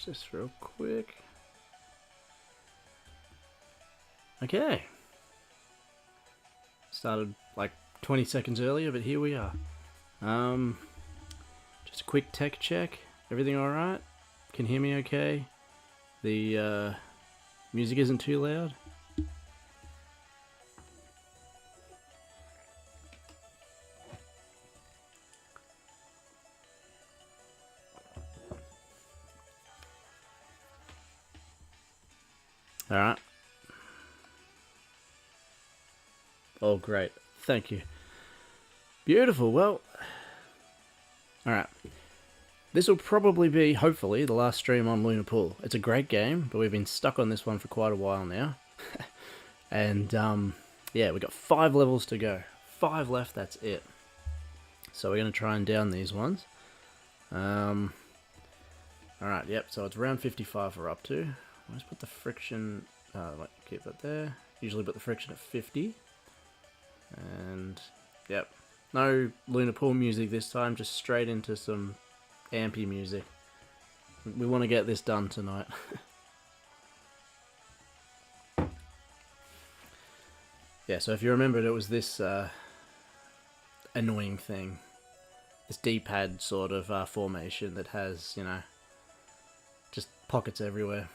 just real quick. Okay. Started like 20 seconds earlier, but here we are. Just a quick tech check. Everything alright? Can hear me okay? The music isn't too loud? Alright. Oh, great. Thank you. Beautiful. Well, alright. This will probably be, hopefully, the last stream on Lunar Pool. It's a great game, but we've been stuck on this one for quite a while now. And, yeah, we've got 5 levels to go. 5 left, that's it. So we're going to try and down these ones. Alright, yep, so it's round 55 we're up to. Let's put the friction, keep that there. Usually put the friction at 50. And, yep, no Lunar Pool music this time, just straight into some ampy music. We want to get this done tonight. Yeah, so if you remembered, it was this annoying thing. This D-pad sort of formation that has, you know, just pockets everywhere.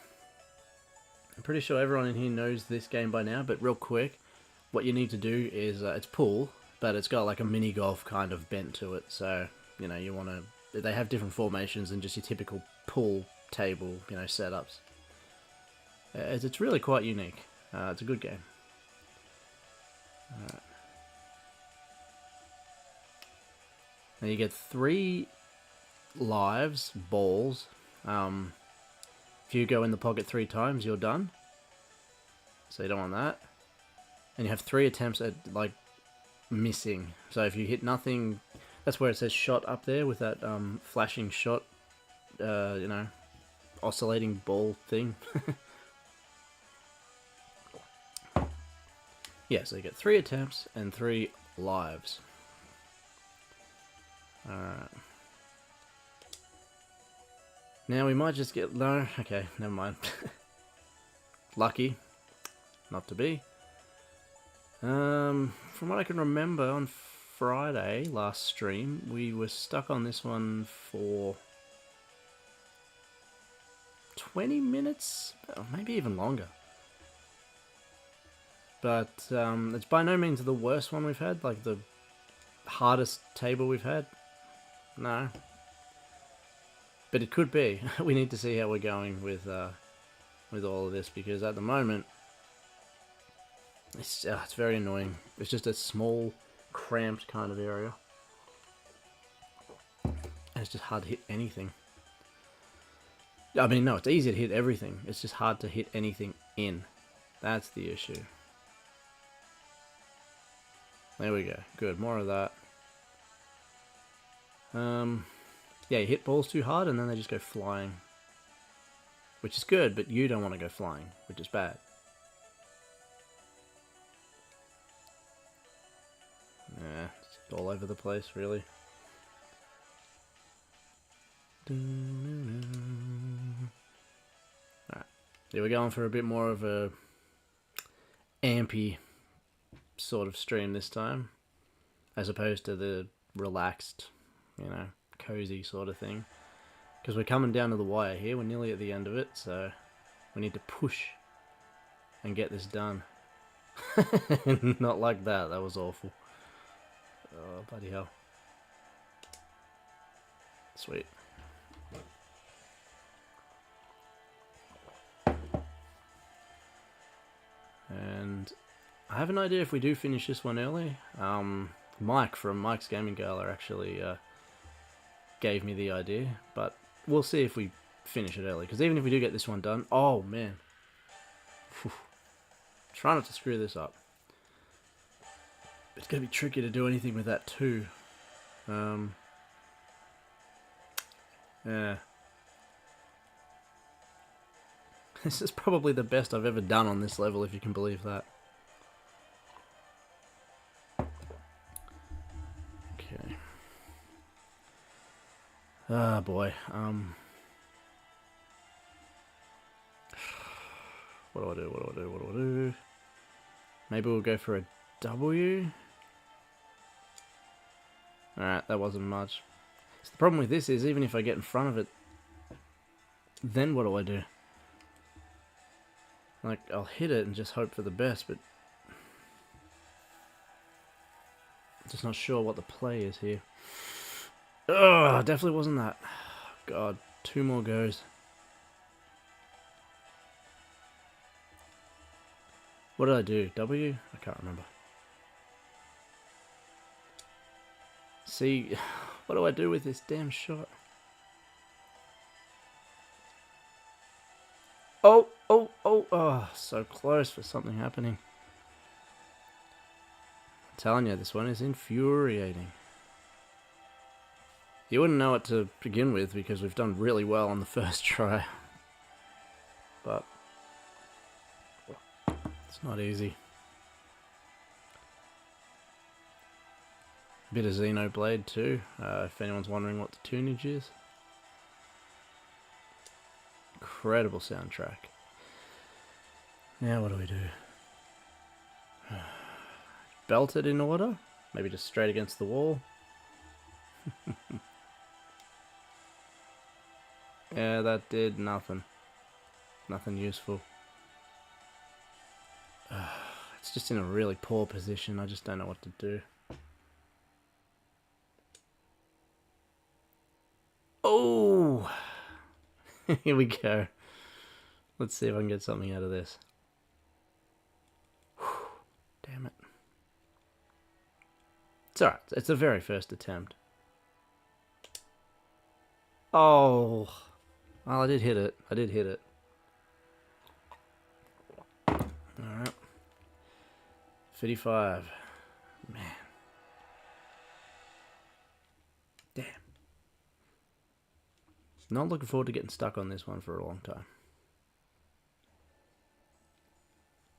I'm pretty sure everyone in here knows this game by now, but real quick, what you need to do is, it's pool, but it's got like a mini golf kind of bent to it, so, you know, you want to, they have different formations than just your typical pool table, you know, setups. It's really quite unique. It's a good game. Alright. Now you get 3 lives, balls. If you go in the pocket 3 times, you're done. So you don't want that. And you have 3 attempts at, like, missing. So if you hit nothing, that's where it says shot up there with that flashing shot, you know, oscillating ball thing. Yeah, so you get 3 attempts and 3 lives. Alright. Now we might just get... No, okay, never mind. Lucky. Not to be. From what I can remember, on Friday, last stream, we were stuck on this one for 20 minutes? Or maybe even longer. But it's by no means the worst one we've had, like the hardest table we've had. No. But it could be. We need to see how we're going with all of this, because at the moment, it's very annoying. It's just a small, cramped kind of area. And it's just hard to hit anything. I mean, no, it's easy to hit everything. It's just hard to hit anything in. That's the issue. There we go. Good. More of that. Yeah, you hit balls too hard and then they just go flying. Which is good, but you don't want to go flying, which is bad. Yeah, it's all over the place, really. Alright. Yeah, we're going for a bit more of a ampy sort of stream this time, as opposed to the relaxed, you know, cozy sort of thing, because we're coming down to the wire here. We're nearly at the end of it, so we need to push and get this done. Not like that. That was awful. Oh, bloody hell. Sweet. And I have an idea if we do finish this one early. Mike from Mike's Gaming Gala actually gave me the idea, but we'll see if we finish it early, because even if we do get this one done, oh man, whew. Try not to screw this up. It's going to be tricky to do anything with that too. Yeah. This is probably the best I've ever done on this level, if you can believe that. Okay. Ah, boy. What do I do? What do I do? What do I do? Maybe we'll go for a W. Alright, that wasn't much. So the problem with this is, even if I get in front of it, then what do I do? Like, I'll hit it and just hope for the best, but I'm just not sure what the play is here. Ugh, definitely wasn't that. God, 2 more goes. What did I do? W? I can't remember. See, what do I do with this damn shot? Oh, so close for something happening. I'm telling you, this one is infuriating. You wouldn't know it to begin with because we've done really well on the first try. But it's not easy. A bit of Xenoblade too, if anyone's wondering what the tunage is. Incredible soundtrack. Now what do we do? Belt it in order? Maybe just straight against the wall? Yeah, that did nothing. Nothing useful. It's just in a really poor position. I just don't know what to do. Oh! Here we go. Let's see if I can get something out of this. Whew. Damn it. It's alright. It's the very first attempt. Oh. Well, I did hit it. I did hit it. Alright. 55. Man. Damn. Not looking forward to getting stuck on this one for a long time.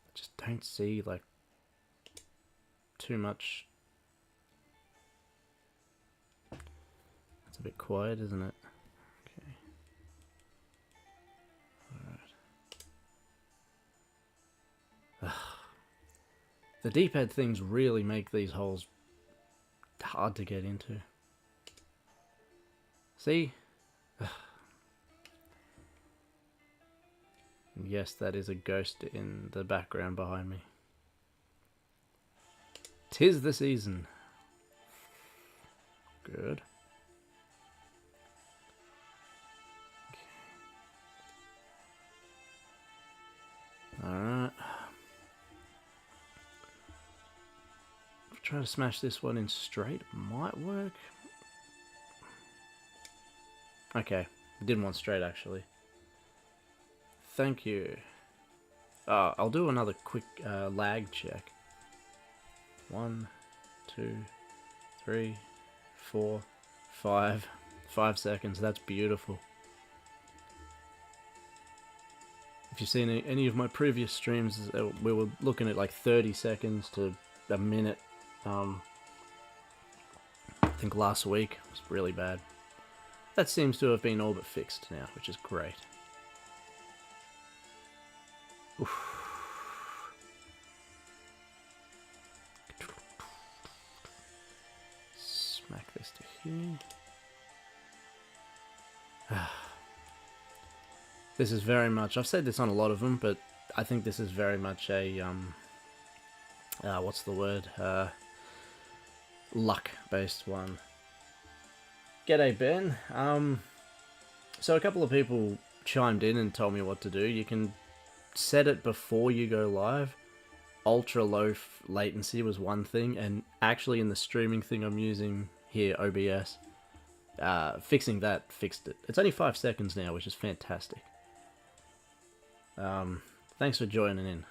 I just don't see, like, too much. It's a bit quiet, isn't it? Okay. Alright. The D-pad things really make these holes hard to get into. See? Yes, that is a ghost in the background behind me. 'Tis the season. Good. Okay. Alright. Try to smash this one in straight. Might work. Okay. I didn't want straight, actually. Thank you. I'll do another quick lag check. 1, 2, 3, 4, 5. 5 seconds. That's beautiful. If you've seen any of my previous streams, we were looking at like 30 seconds to a minute. I think last week was really bad. That seems to have been all but fixed now, which is great. Oof. Smack this to here. This is very much, I've said this on a lot of them, but I think this is very much a, what's the word? Luck-based one. G'day, Ben. So a couple of people chimed in and told me what to do. You can set it before you go live. Ultra low latency was one thing, and actually in the streaming thing I'm using here, OBS, fixing that fixed it. It's only 5 seconds now, which is fantastic. Thanks for joining in.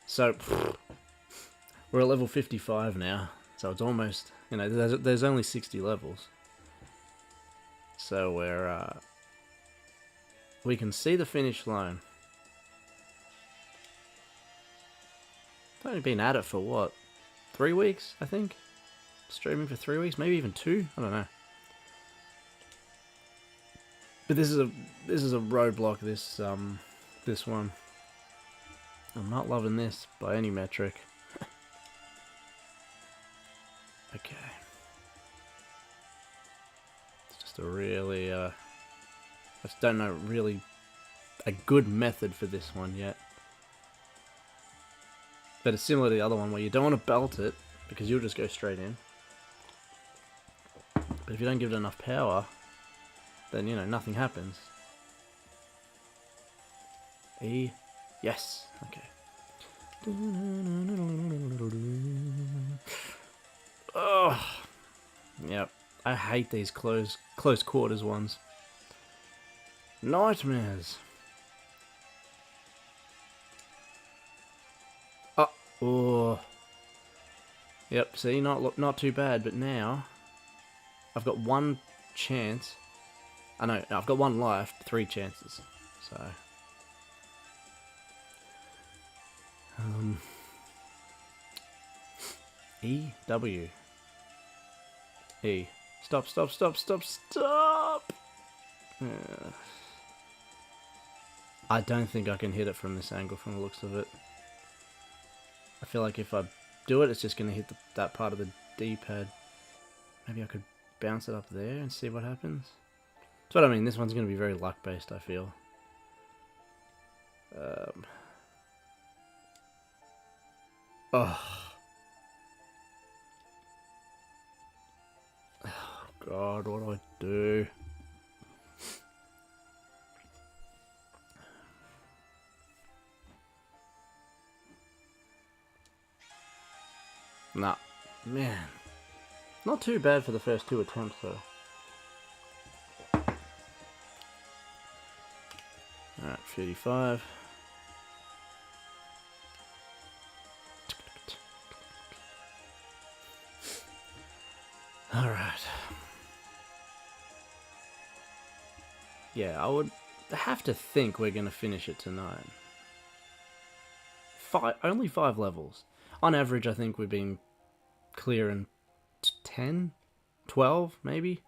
So, we're at level 55 now, so it's almost, you know, there's only 60 levels. So we can see the finish line. I've only been at it for what, 3 weeks, I think? Streaming for 3 weeks, maybe even 2, I don't know. But this is a roadblock. This one. I'm not loving this by any metric. Okay. It's just a really I just don't know really a good method for this one yet. But it's similar to the other one where you don't want to belt it because you'll just go straight in. But if you don't give it enough power, then, you know, nothing happens. E. Yes. Okay. Oh. Yep. I hate these close quarters ones. Nightmares. Oh. Yep, see, not too bad, but now I've got one chance. I know, I've got one life, 3 chances. So E W E. Stop. I don't think I can hit it from this angle from the looks of it. I feel like if I do it, it's just going to hit that part of the D-pad. Maybe I could bounce it up there and see what happens. That's what I mean. This one's going to be very luck-based, I feel. Oh, God, what do I do? Nah, man. Not too bad for the first 2 attempts, though. Alright, 55. Alright. Yeah, I would have to think we're going to finish it tonight. Only 5 levels. On average, I think we've been clearing 10, 12 maybe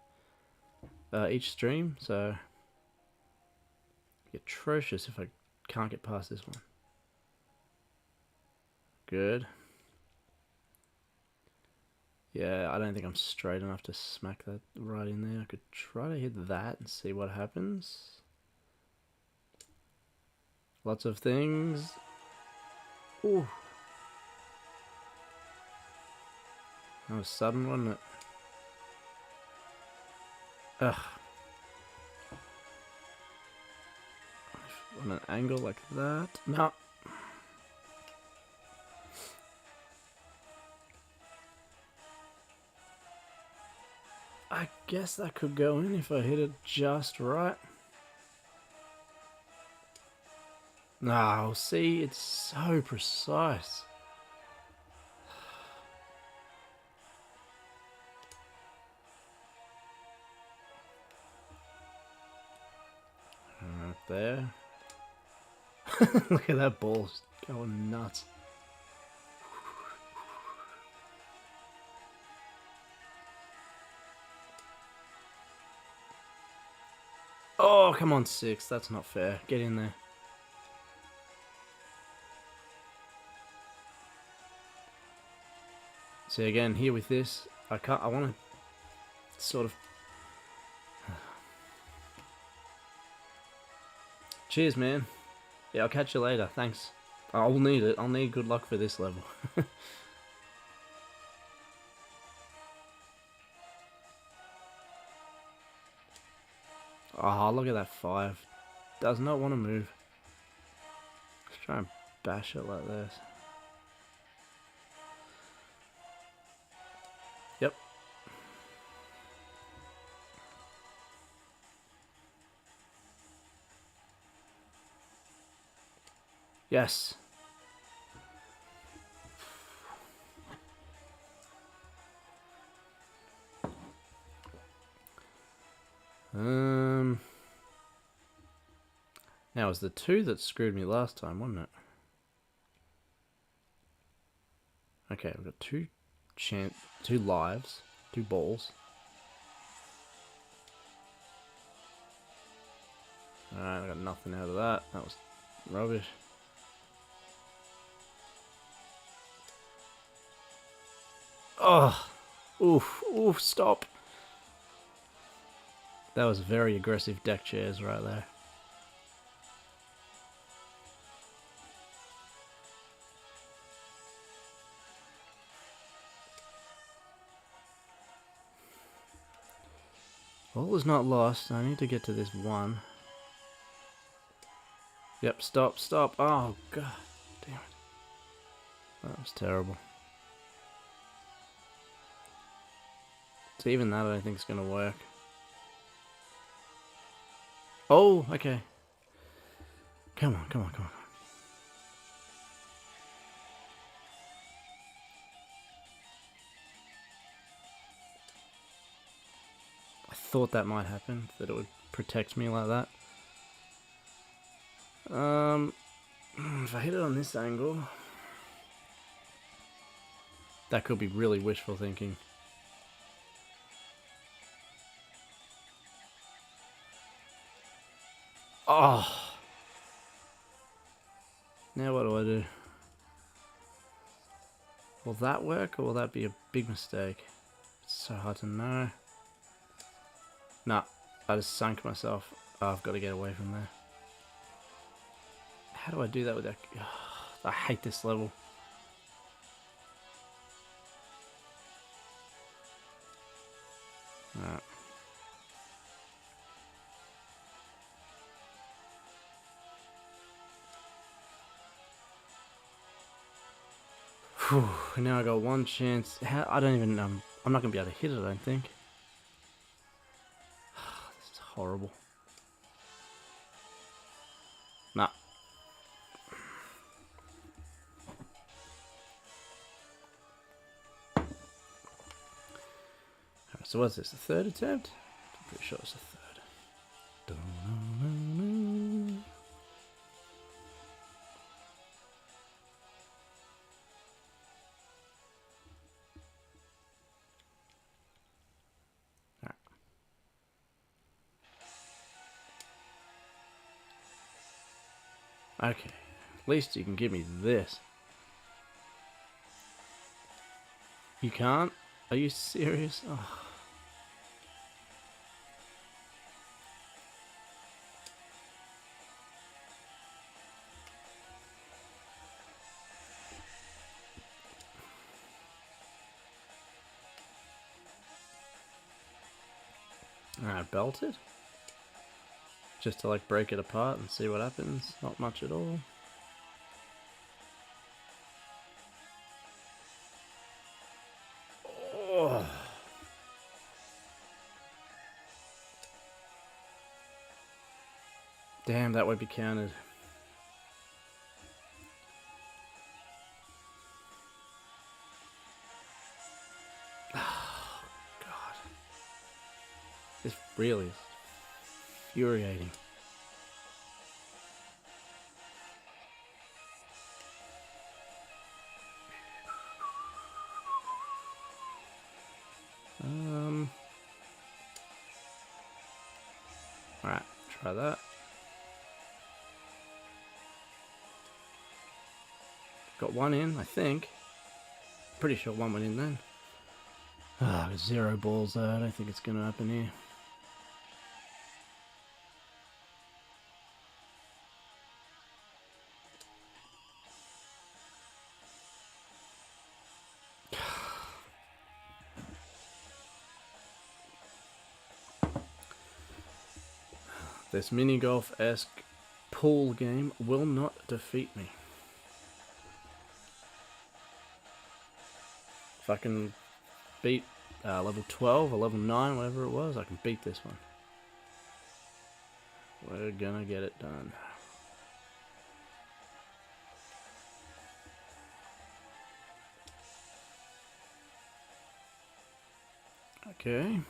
each stream, so atrocious if I can't get past this one. Good. Yeah, I don't think I'm straight enough to smack that right in there. I could try to hit that and see what happens. Lots of things. Ooh. That was sudden, wasn't it? Ugh. On an angle like that. No. I guess that could go in if I hit it just right. No, see, it's so precise. Right there. Look at that ball going nuts. Oh, come on, 6. That's not fair. Get in there. See, again, here with this, I want to sort of... Cheers, man. Yeah, I'll catch you later. Thanks. I'll need it. I'll need good luck for this level. Oh, look at that 5. Does not want to move. Let's try and bash it like this. Yep. Yes. Now, it was the 2 that screwed me last time, wasn't it? Okay, we've got 2 lives, 2 balls. Alright, I got nothing out of that. That was rubbish. Oh! Oof, oof, stop. That was very aggressive deck chairs right there. All is not lost. I need to get to this one. Yep, stop, stop. Oh, god. Damn it. That was terrible. So even that I don't think is going to work. Oh, okay. Come on, come on, come on. I thought that might happen, that it would protect me like that. If I hit it on this angle, that could be really wishful thinking. Oh! Now what do I do? Will that work, or will that be a big mistake? It's so hard to know. Nah, I just sunk myself. Oh, I've got to get away from there. How do I do that with that? Oh, I hate this level. Alright. Whew, now I got one chance. How, I don't even, I'm not going to be able to hit it, I don't think. This is horrible. Nah. Alright, so what's this, the third attempt? I'm pretty sure it's the third. Okay, at least you can give me this. You can't? Are you serious? Oh. Alright, belt it. Just to like break it apart and see what happens. Not much at all. Oh. Damn, that won't be counted. Oh, God. This really is infuriating. Alright, try that. Got one in, I think. Pretty sure one went in then. Ah, oh, 0 balls though. I don't think it's going to happen here. This mini golf-esque pool game will not defeat me. If I can beat level 12 or level 9, whatever it was, I can beat this one. We're gonna get it done. Okay.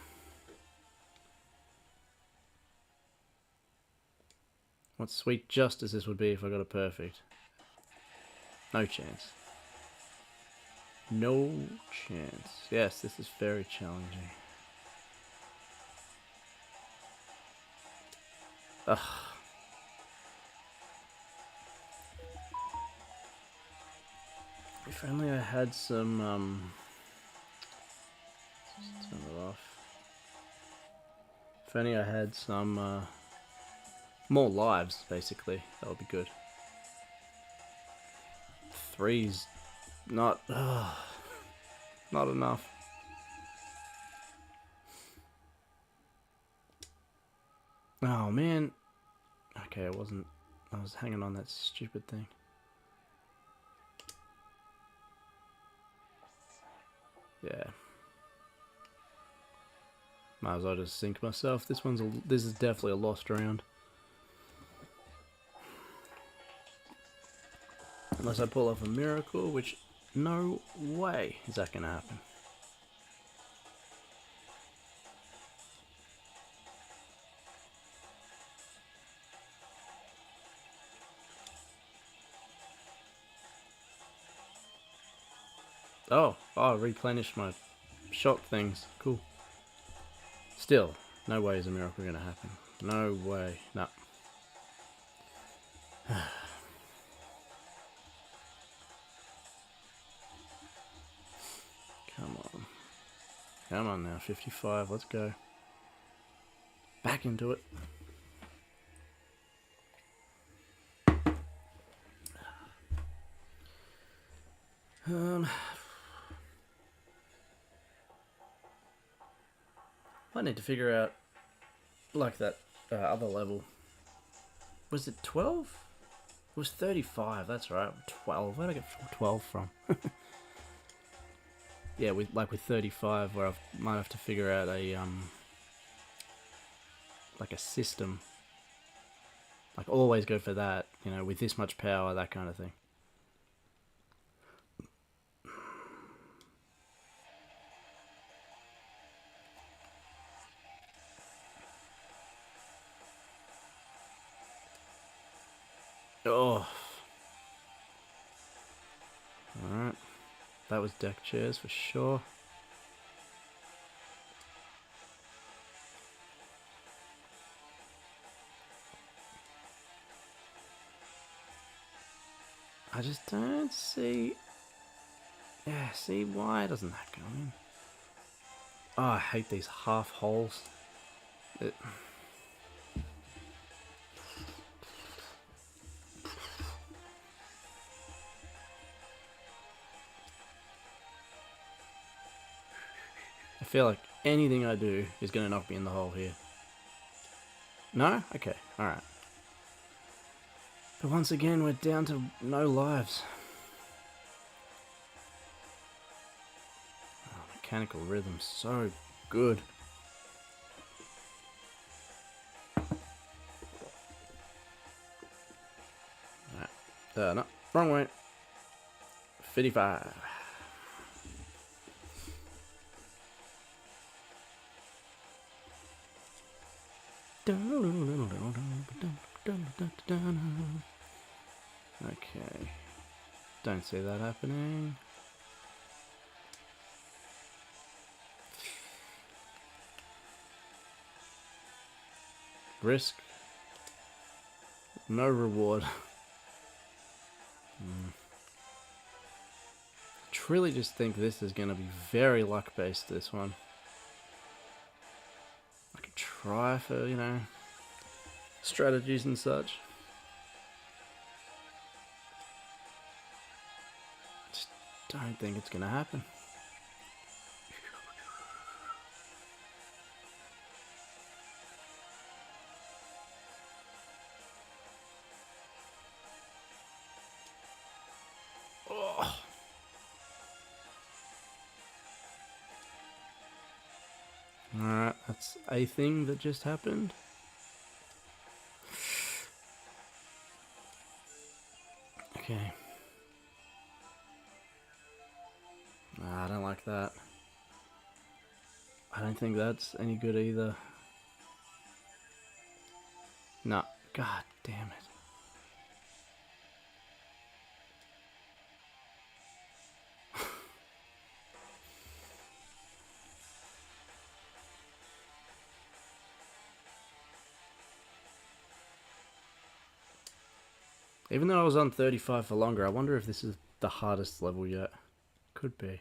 What sweet justice this would be if I got a perfect. No chance. No chance. Yes, this is very challenging. Ugh. If only I had some, turn it off. If only I had some, more lives, basically. That would be good. 3's not, not enough. Oh, man. Okay, it wasn't, I was hanging on that stupid thing. Yeah. Might as well just sink myself. This is definitely a lost round. Unless I pull off a miracle, which no way is that gonna happen. Oh, I replenished my shot things. Cool. Still, no way is a miracle gonna happen. No way. No. Come on. Come on now, 55, let's go. Back into it. I need to figure out, like that other level. Was it 12? It was 35, that's right. 12, where'd I get 12 from? Yeah, with 35, where I might have to figure out a like a system. Like always go for that, you know, with this much power, that kind of thing. Oh. Alright. That was deck chairs for sure. I just don't see... Yeah, see, why doesn't that go in? Oh, I hate these half holes. I feel like anything I do is going to knock me in the hole here. No? Okay, alright. But once again, we're down to no lives. Oh, mechanical rhythm, so good. Alright. No, wrong way. 55. Okay. Don't see that happening. Risk. No reward. Truly just think this is going to be very luck based, this one. I could try for, you know, strategies and such. Just don't think it's going to happen. Oh. Alright, that's a thing that just happened. Okay. Nah, I don't like that. I don't think that's any good either. Nah, god damn it. Even though I was on 35 for longer, I wonder if this is the hardest level yet. Could be.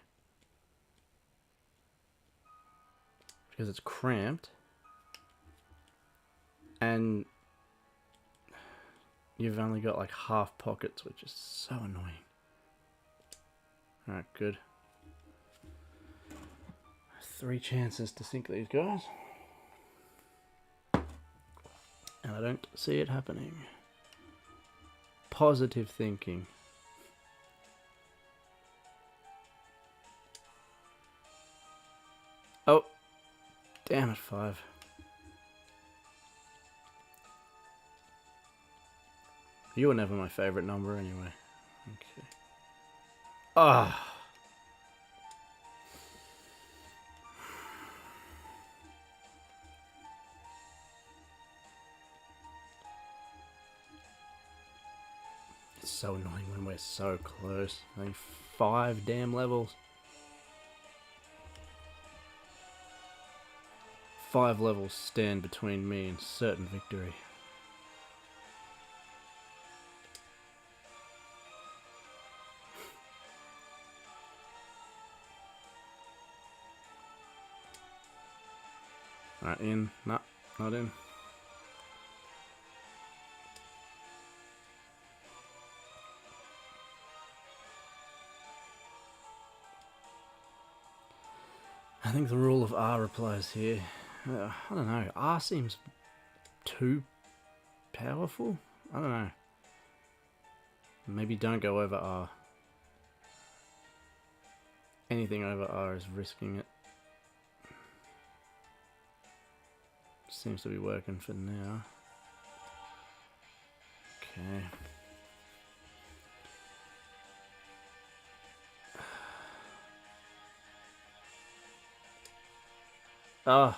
Because it's cramped. And you've only got like half pockets, which is so annoying. Alright, good. 3 chances to sink these guys. And I don't see it happening. Positive thinking. Oh, damn it, 5. You were never my favorite number anyway. Okay. Ah. It's so annoying when we're so close. Only 5 damn levels. 5 levels stand between me and certain victory. Alright, in. No, not in. I think the rule of R applies here. I don't know. R seems too powerful? I don't know. Maybe don't go over R. Anything over R is risking it. Seems to be working for now. Okay. Oh.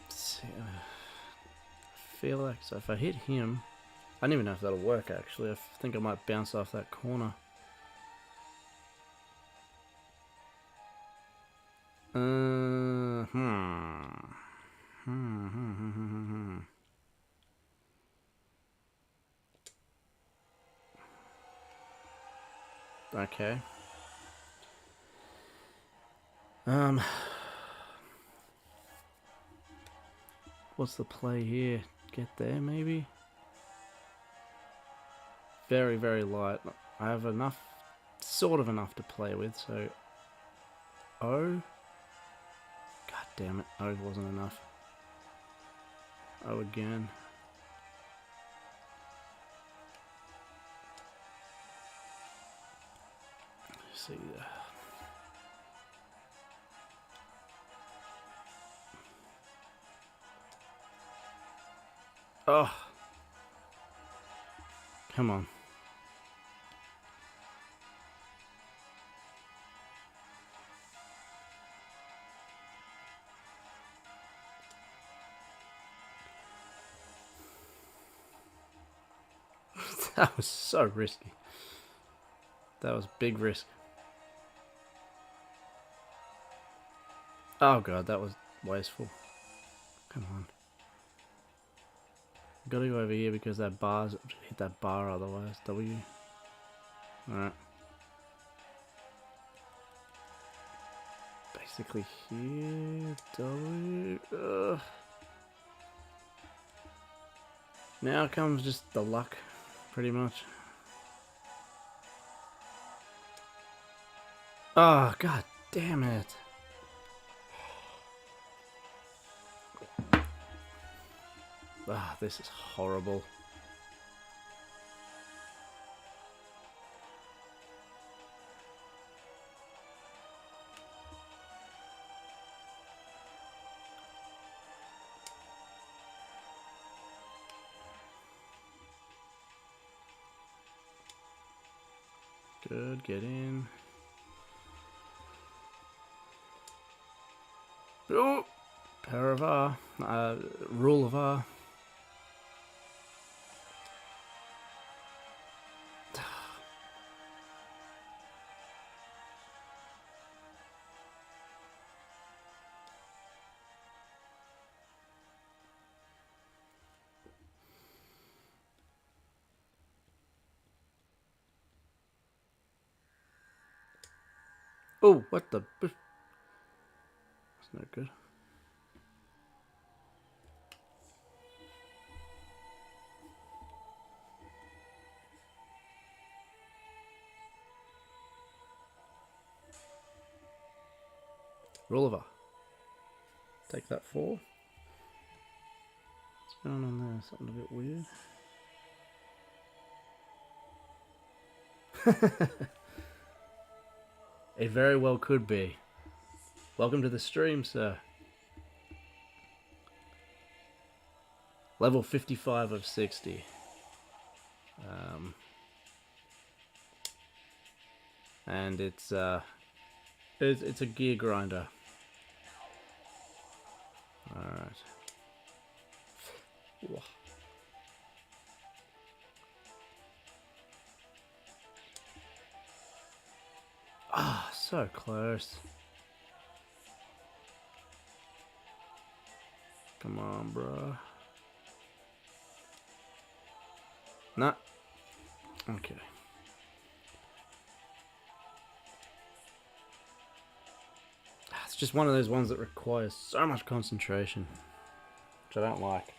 See, I feel like so if I hit him, I don't even know if that'll work actually. I think I might bounce off that corner. Okay. What's the play here? Get there, maybe? Very, very light. I have enough, sort of enough to play with, so... O? God damn it, O wasn't enough. O again. Let's see. Oh. Come on. That was so risky. That was big risk. Oh god, that was wasteful. Come on. Gotta go over here because that bar's hit that bar otherwise. W. Alright. Basically here. W. Ugh. Now comes just the luck, pretty much. Oh, god damn it. Ah, this is horrible. Good, get in. Oh! Power of R. Rule of R. Oh, what the... That's no good. Rolliver. Take that 4. What's going on there? Something a bit weird. It very well could be. Welcome to the stream, sir. Level 55 of 60. And it's a gear grinder. Alright. Ah, so close. Come on, bro. Nah. Okay. It's just one of those ones that requires so much concentration, which I don't like.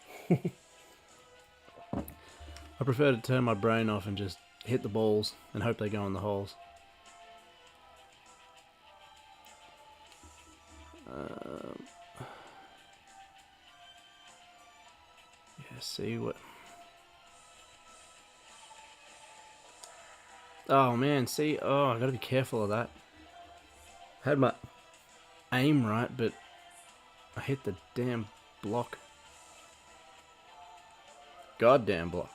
I prefer to turn my brain off and just hit the balls and hope they go in the holes. Yeah, see what... Oh man, see? Oh, I gotta be careful of that. I had my aim right, but I hit the damn block. Goddamn block.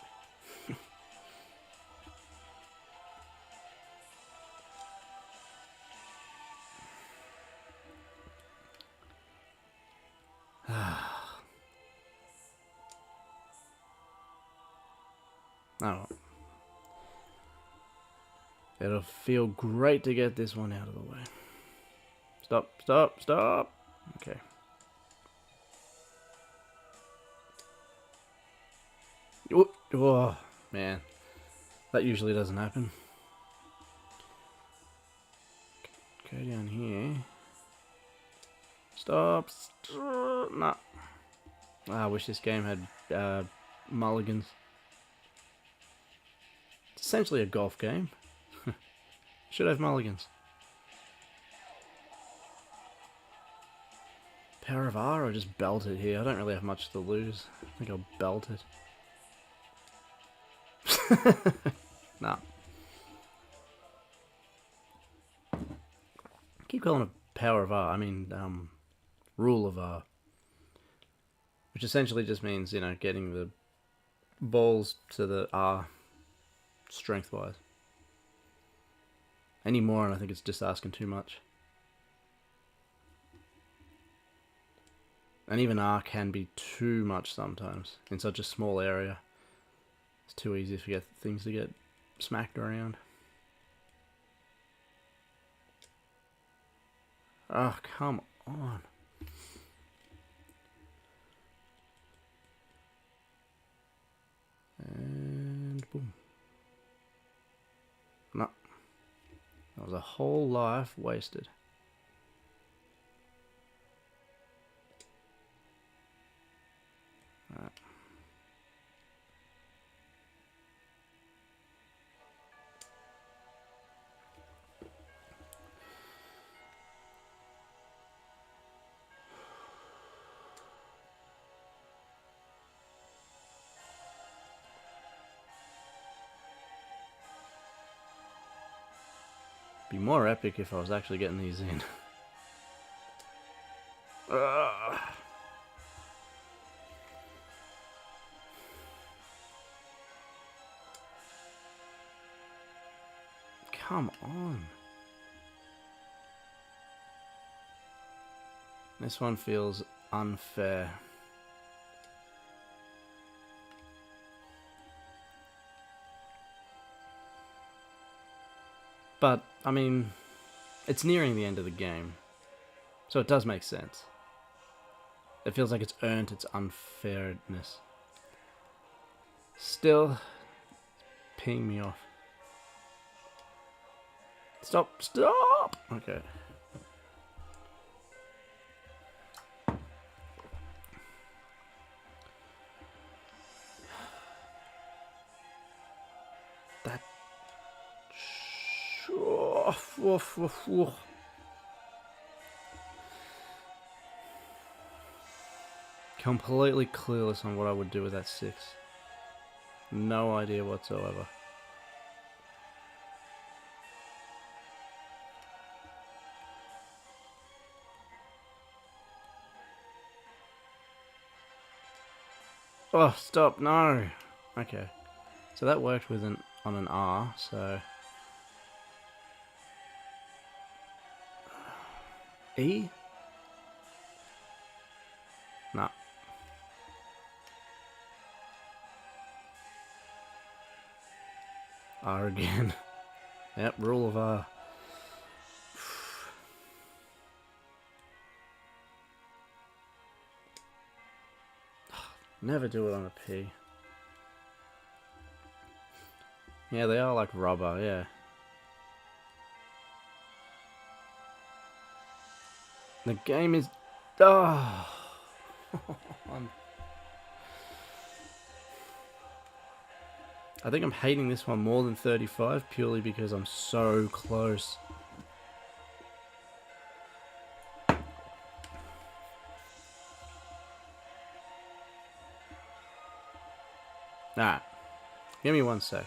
Oh. It'll feel great to get this one out of the way. Stop, stop, stop. Okay. Oh, man. That usually doesn't happen. Go down here. Stop. Nah. I wish this game had mulligans. It's essentially a golf game. Should have mulligans. Power of R or just belt it here? I don't really have much to lose. I think I'll belt it. Nah. I keep calling it Power of R. I mean, Rule of R. Which essentially just means, you know, getting the balls to the R strength-wise. Any more and I think it's just asking too much. And even R can be too much sometimes in such a small area. It's too easy to get things to get smacked around. Oh, come on. And boom. No. That was a whole life wasted. Right. Be more epic if I was actually getting these in. Come on. This one feels unfair. But, I mean, it's nearing the end of the game, so it does make sense. It feels like it's earned its unfairness. Still, peeing me off. Stop, stop! Okay. Oh, woof, woof, woof. Completely clueless on what I would do with that 6. No idea whatsoever. Oh, stop, no. Okay. So that worked with on an R, so... E? Nah. R again. Yep, rule of R. Never do it on a P. Yeah, they are like rubber, yeah. The game is... Oh. I think I'm hating this one more than 35 purely because I'm so close. Alright. Give me 1 sec.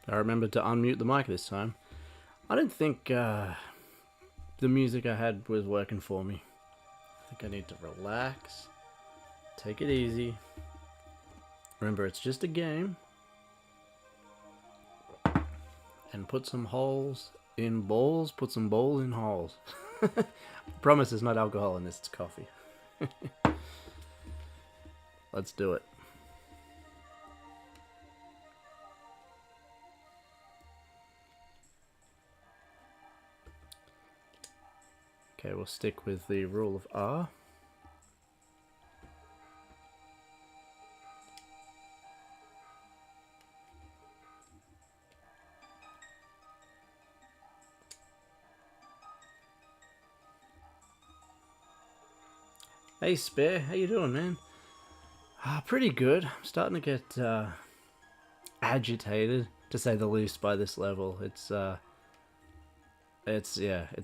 I remembered to unmute the mic this time. I don't think the music I had was working for me. I think I need to relax, take it easy. Remember, it's just a game. And put some holes in balls, put some balls in holes. Promise there's not alcohol in this, it's coffee. Let's do it. Okay, we'll stick with the rule of R. Hey Spare, how you doing, man? Pretty good. I'm starting to get agitated, to say the least, by this level. It's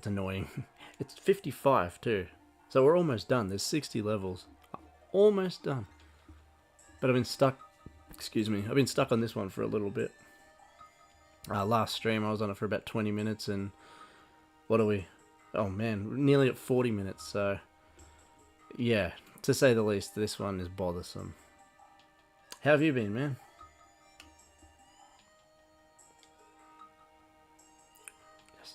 annoying. It's 55 too, so we're almost done. There's 60 levels, almost done. But I've been stuck. Excuse me. I've been stuck on this one for a little bit. Last stream I was on it for about 20 minutes, and what are we? Oh man, nearly at 40 minutes. So yeah, to say the least, this one is bothersome. How have you been, man? Yes.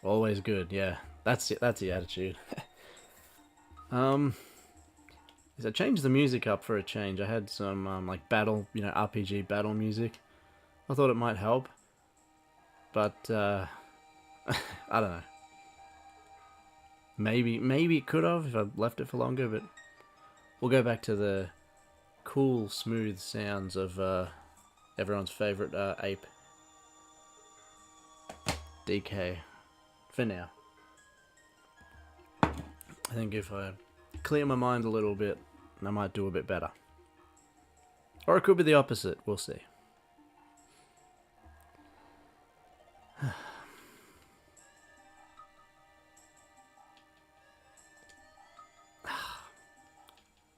Always good, yeah. That's it. That's the attitude. I changed the music up for a change. I had some like battle, RPG battle music. I thought it might help, but I don't know. Maybe it could have if I left it for longer, but we'll go back to the cool, smooth sounds of everyone's favorite ape, DK, for now. I think if I clear my mind a little bit, I might do a bit better. Or it could be the opposite, we'll see.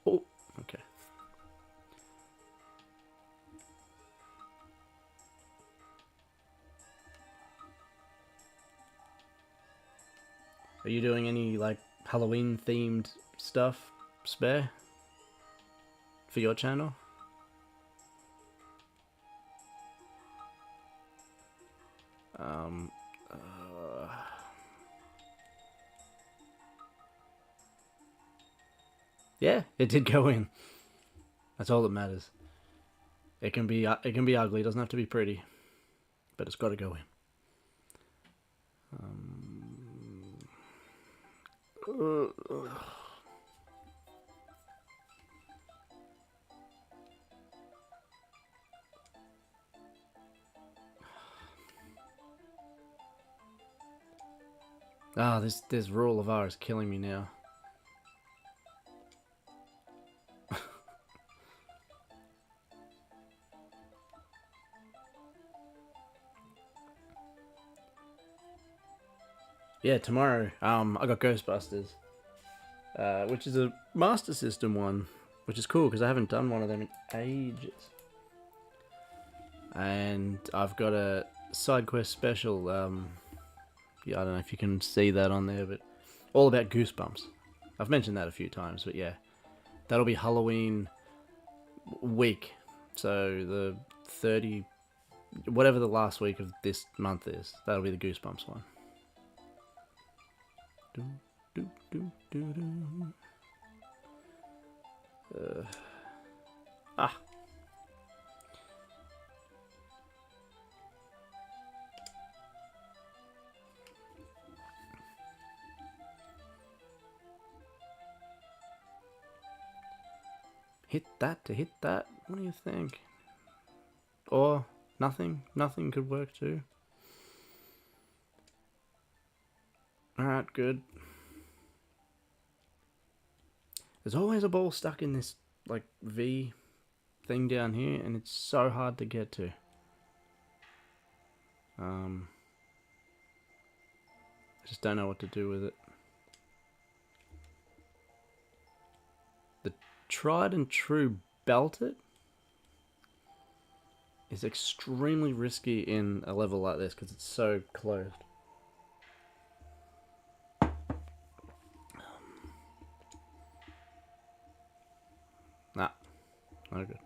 Oh, okay. Are you doing any like Halloween themed stuff, Spare, for your channel? Um, yeah, it did go in. That's all that matters. It can be ugly. It doesn't have to be pretty, but it's got to go in. This rule of R is killing me now. Yeah, tomorrow, I got Ghostbusters, which is a Master System one, which is cool because I haven't done one of them in ages. And I've got a side quest special. Yeah, I don't know if you can see that on there, but all about Goosebumps. I've mentioned that a few times, but yeah, that'll be Halloween week. So the 30, whatever the last week of this month is, that'll be the Goosebumps one. Do, do, do, do, do. Ah. Hit that to hit that. What do you think? Or nothing? Nothing could work too. Alright, good. There's always a ball stuck in this, like, V thing down here, and it's so hard to get to. I just don't know what to do with it. The tried and true belt-it is extremely risky in a level like this because it's so closed. Nah, no good.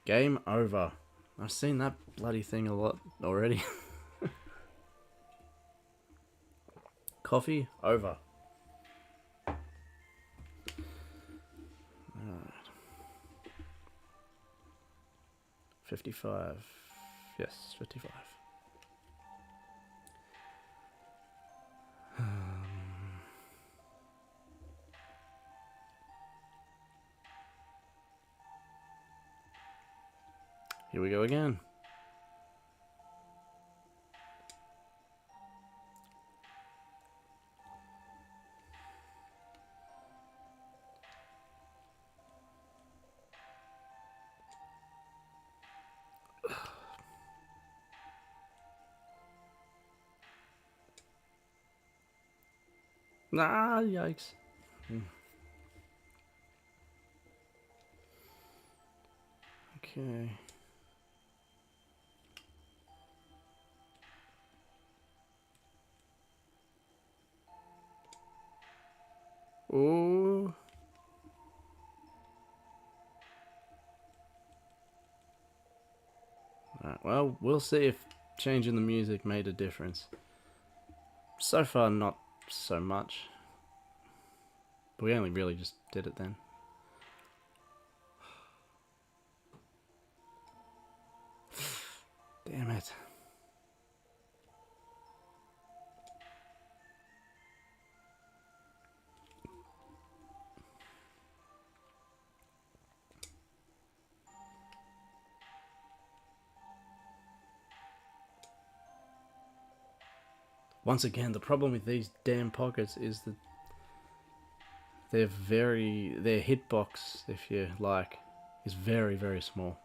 Game over. I've seen that bloody thing a lot already. Coffee over. Alright. 55. Yes, 55. Here we go again. Nah, yikes. Okay. Oh. Alright, well, we'll see if changing the music made a difference. So far, not so much. But we only really just did it then. Damn it. Once again, the problem with these damn pockets is that their hitbox, if you like, is very, very small.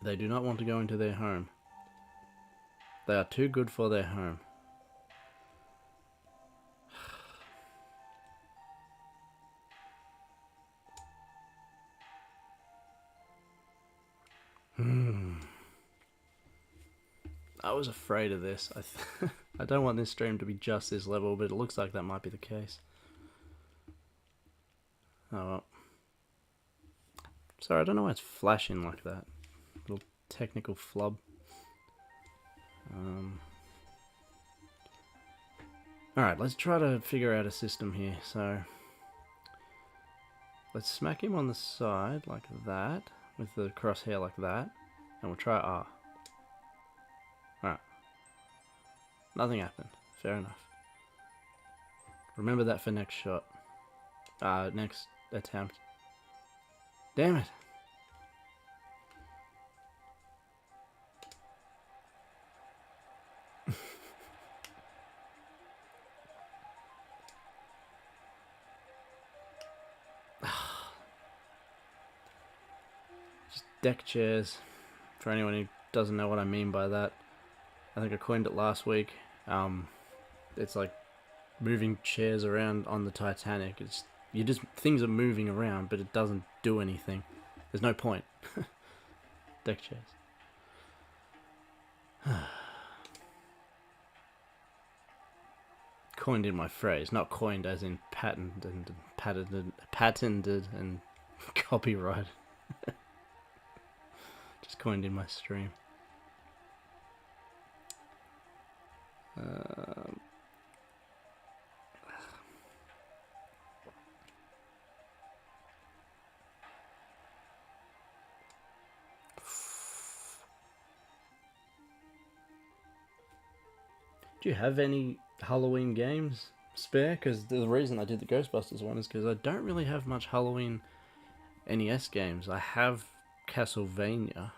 They do not want to go into their home. They are too good for their home. was afraid of this. I don't want this stream to be just this level, but it looks like that might be the case. Oh well. Sorry, I don't know why it's flashing like that. Little technical flub. Alright, let's try to figure out a system here. So, let's smack him on the side like that, with the crosshair like that, and we'll try R. Alright. Nothing happened. Fair enough. Remember that for next shot. Next attempt. Damn it! Just deck chairs. For anyone who doesn't know what I mean by that, I think I coined it last week. It's like moving chairs around on the Titanic. It's things are moving around, but it doesn't do anything. There's no point. Deck chairs. Coined in my phrase, not coined as in patented and copyright. Just coined in my stream. Do you have any Halloween games spare? Because the reason I did the Ghostbusters one is because I don't really have much Halloween NES games. I have Castlevania, I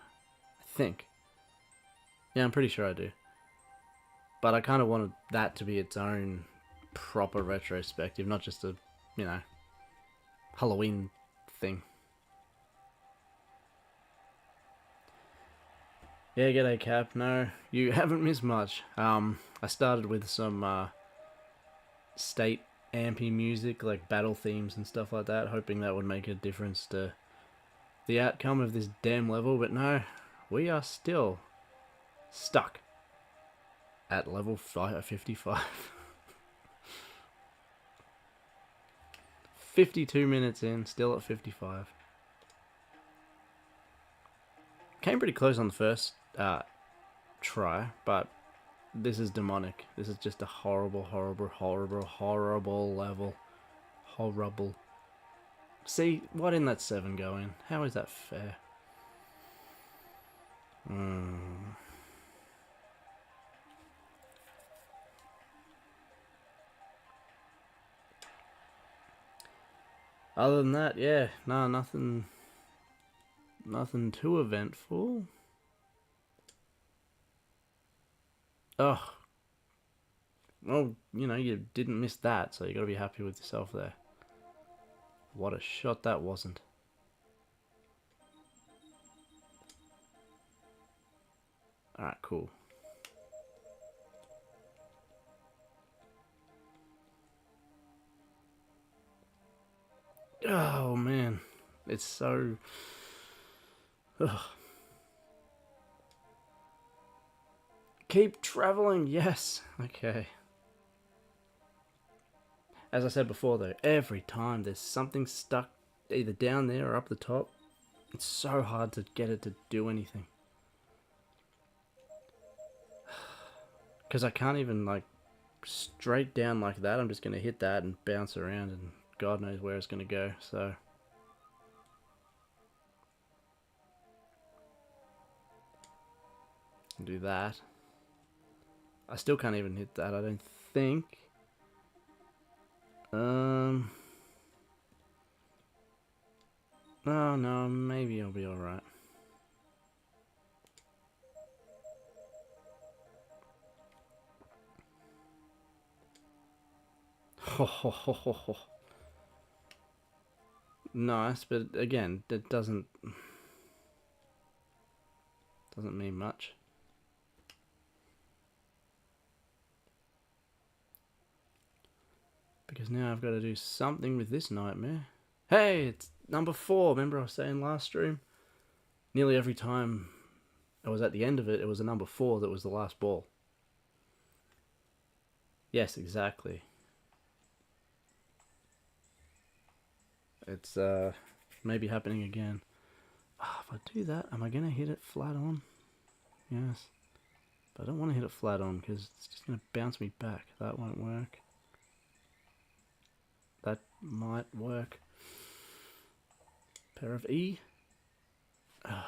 think. Yeah, I'm pretty sure I do. But I kind of wanted that to be its own proper retrospective, not just a, you know, Halloween thing. Yeah, g'day Cap. No, you haven't missed much. I started with some state ampy music, like battle themes and stuff like that, hoping that would make a difference to the outcome of this damn level, but no, we are still stuck at level 55. 52 minutes in, still at 55. Came pretty close on the first try, but this is demonic. This is just a horrible, horrible, horrible, horrible level. Horrible. See, what in that 7 going? How is that fair? Other than that, yeah, no, nothing too eventful. Oh. Well, you know, you didn't miss that, so you gotta be happy with yourself there. What a shot that wasn't. Alright, cool. Oh, man. It's so... Ugh. Keep traveling, yes. Okay. As I said before though, every time there's something stuck either down there or up the top, it's so hard to get it to do anything. Because I can't even like straight down like that. I'm just going to hit that and bounce around and God knows where it's going to go, so... do that. I still can't even hit that, I don't think. Oh no, maybe I'll be alright. Nice, but again, that doesn't mean much. Because now I've got to do something with this nightmare. Hey, it's number 4. Remember I was saying last stream? Nearly every time I was at the end of it. It was a number 4 that was the last ball. Yes, exactly. It's maybe happening again. Oh, if I do that, am I going to hit it flat on? Yes. But I don't want to hit it flat on because it's just going to bounce me back. That won't work. That might work. Pair of E. Oh,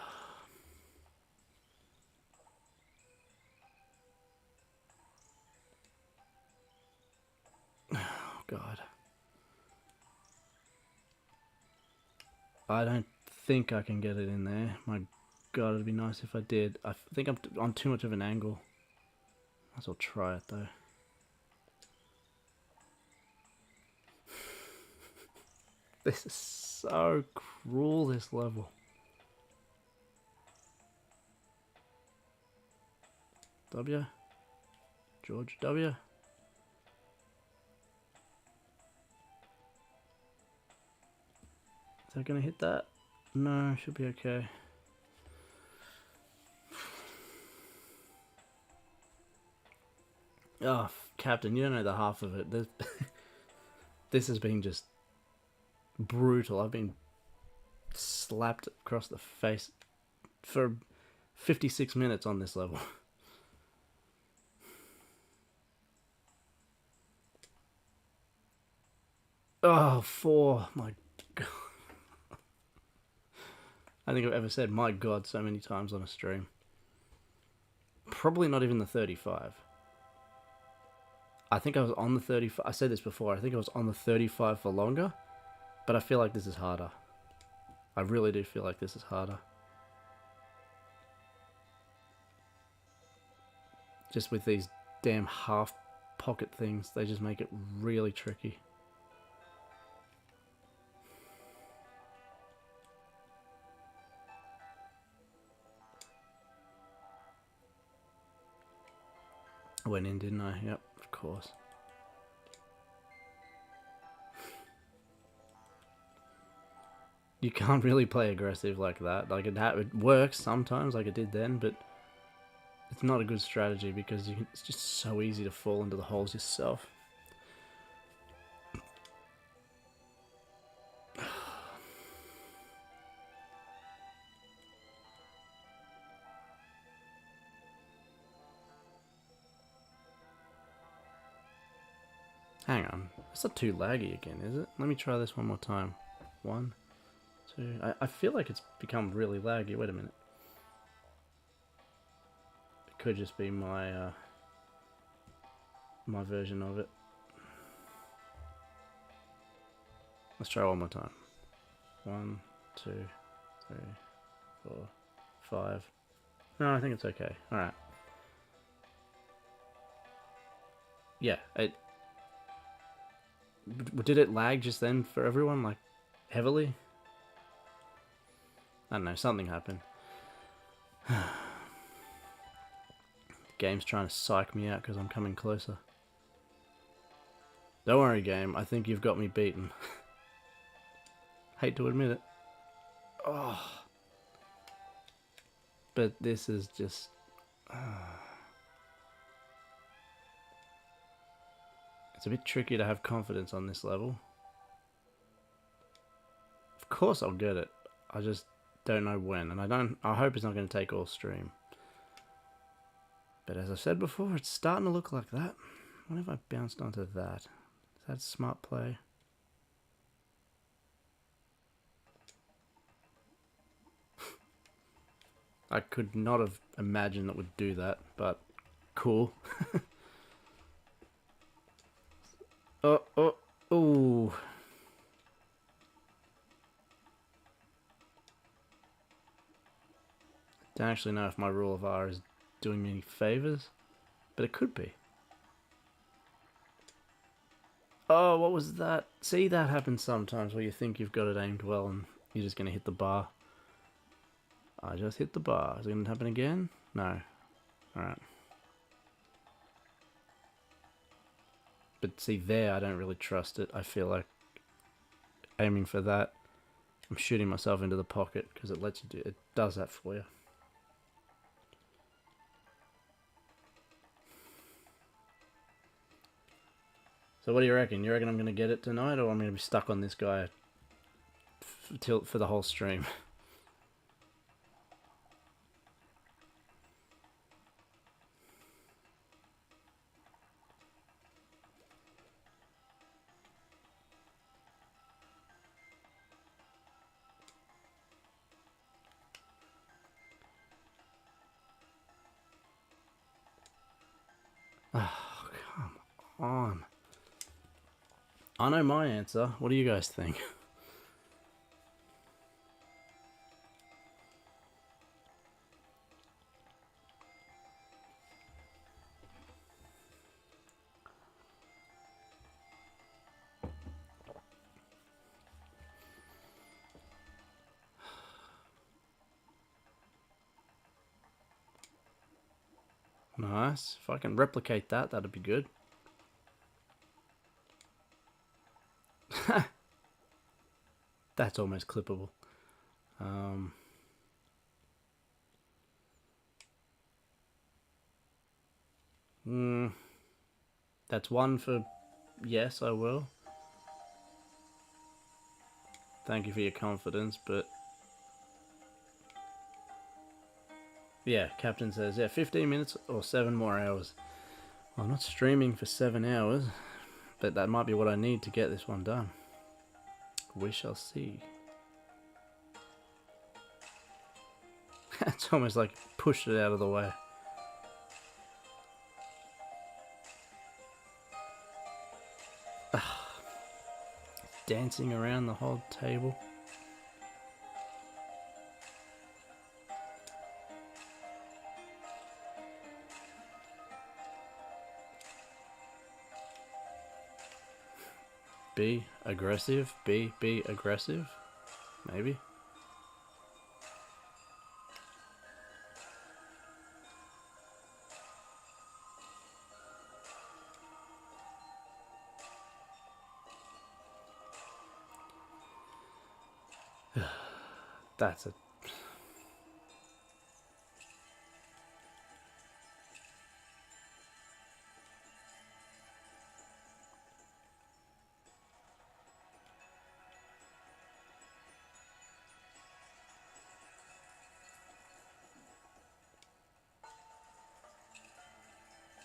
God. I don't think I can get it in there. My God, it'd be nice if I did. I think I'm on too much of an angle. Might as well try it though. This is so cruel, this level. W. George W. Is that gonna hit that? No, should be okay. Oh, Captain, you don't know the half of it. This has been just brutal. I've been slapped across the face for 56 minutes on this level. Oh, 4. My God. I think I've ever said my God so many times on a stream. Probably not even the 35. I think I was on the 35. I said this before. I think I was on the 35 for longer. But I feel like this is harder. I really do feel like this is harder. Just with these damn half pocket things, they just make it really tricky. I went in, didn't I? Yep, of course. You can't really play aggressive like that. Like it works sometimes, like it did then, but it's not a good strategy because it's just so easy to fall into the holes yourself. Hang on, it's not too laggy again, is it? Let me try this one more time. 1, 2. I feel like it's become really laggy. Wait a minute. It could just be my my version of it. Let's try one more time. 1, 2, 3, 4, 5. No, I think it's okay. Alright. Yeah, did it lag just then for everyone, like, heavily? I don't know, something happened. The game's trying to psych me out because I'm coming closer. Don't worry, game, I think you've got me beaten. Hate to admit it. Oh. But this is just... It's a bit tricky to have confidence on this level. Of course I'll get it. I just don't know when, and I hope it's not going to take all stream. But as I said before, it's starting to look like that. What if I bounced onto that? Is that smart play? I could not have imagined it would do that, but cool. Oh. Don't actually know if my rule of R is doing me any favors, but it could be. Oh, what was that? See, that happens sometimes where you think you've got it aimed well and you're just going to hit the bar. I just hit the bar. Is it going to happen again? No. Alright. But see, there, I don't really trust it. I feel like aiming for that, I'm shooting myself into the pocket because it lets you do it. It does that for you. So what do you reckon? You reckon I'm going to get it tonight, or I'm going to be stuck on this guy for the whole stream? Oh, come on. I know my answer. What do you guys think? Nice. If I can replicate that, that'd be good. That's almost clippable. That's one for yes, I will. Thank you for your confidence, but yeah, Captain says, yeah, 15 minutes or 7 more hours. Well, I'm not streaming for 7 hours, but that might be what I need to get this one done. We shall see. It's almost like pushed it out of the way. Dancing around the whole table. Be aggressive. Be aggressive. Maybe. That's it.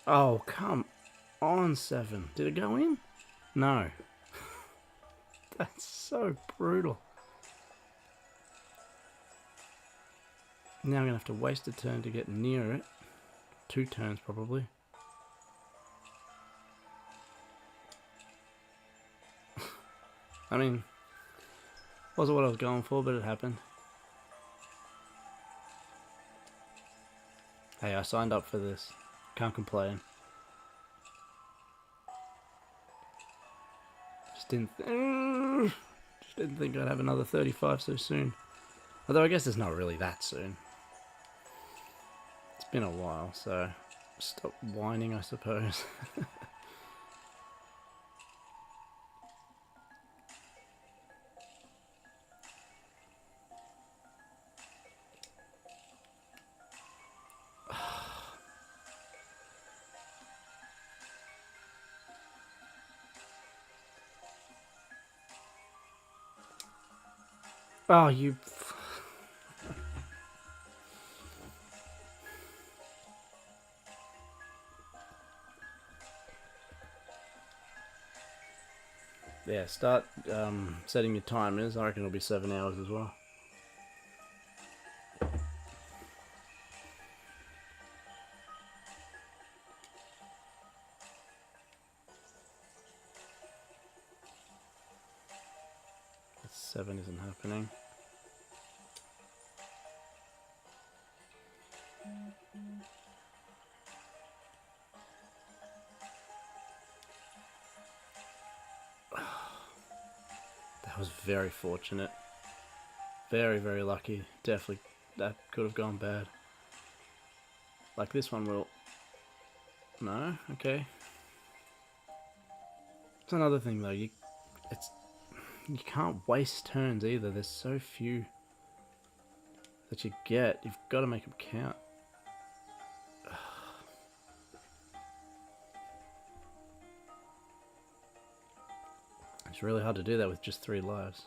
Oh, come on, 7. Did it go in? No. That's so brutal. Now I'm going to have to waste a turn to get near it. 2 turns, probably. I mean, wasn't what I was going for, but it happened. Hey, I signed up for this. Can't complain. Just didn't think I'd have another 35 so soon. Although I guess it's not really that soon. It's been a while, so stop whining, I suppose. Oh, you... Yeah, start setting your timers. I reckon it'll be 7 hours as well. That 7 isn't happening. That was very fortunate. Very, very lucky. Definitely, that could have gone bad. Like this one will... No? Okay. It's another thing though, you can't waste turns either. There's so few that you get. You've got to make them count. It's really hard to do that with just 3 lives.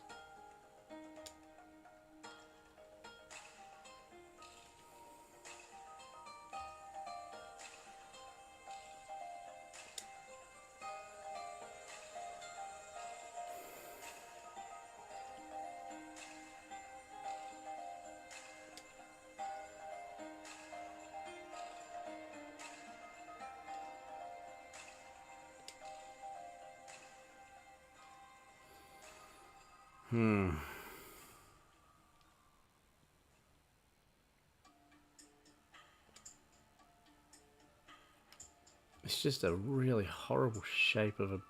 It's just a really horrible shape of a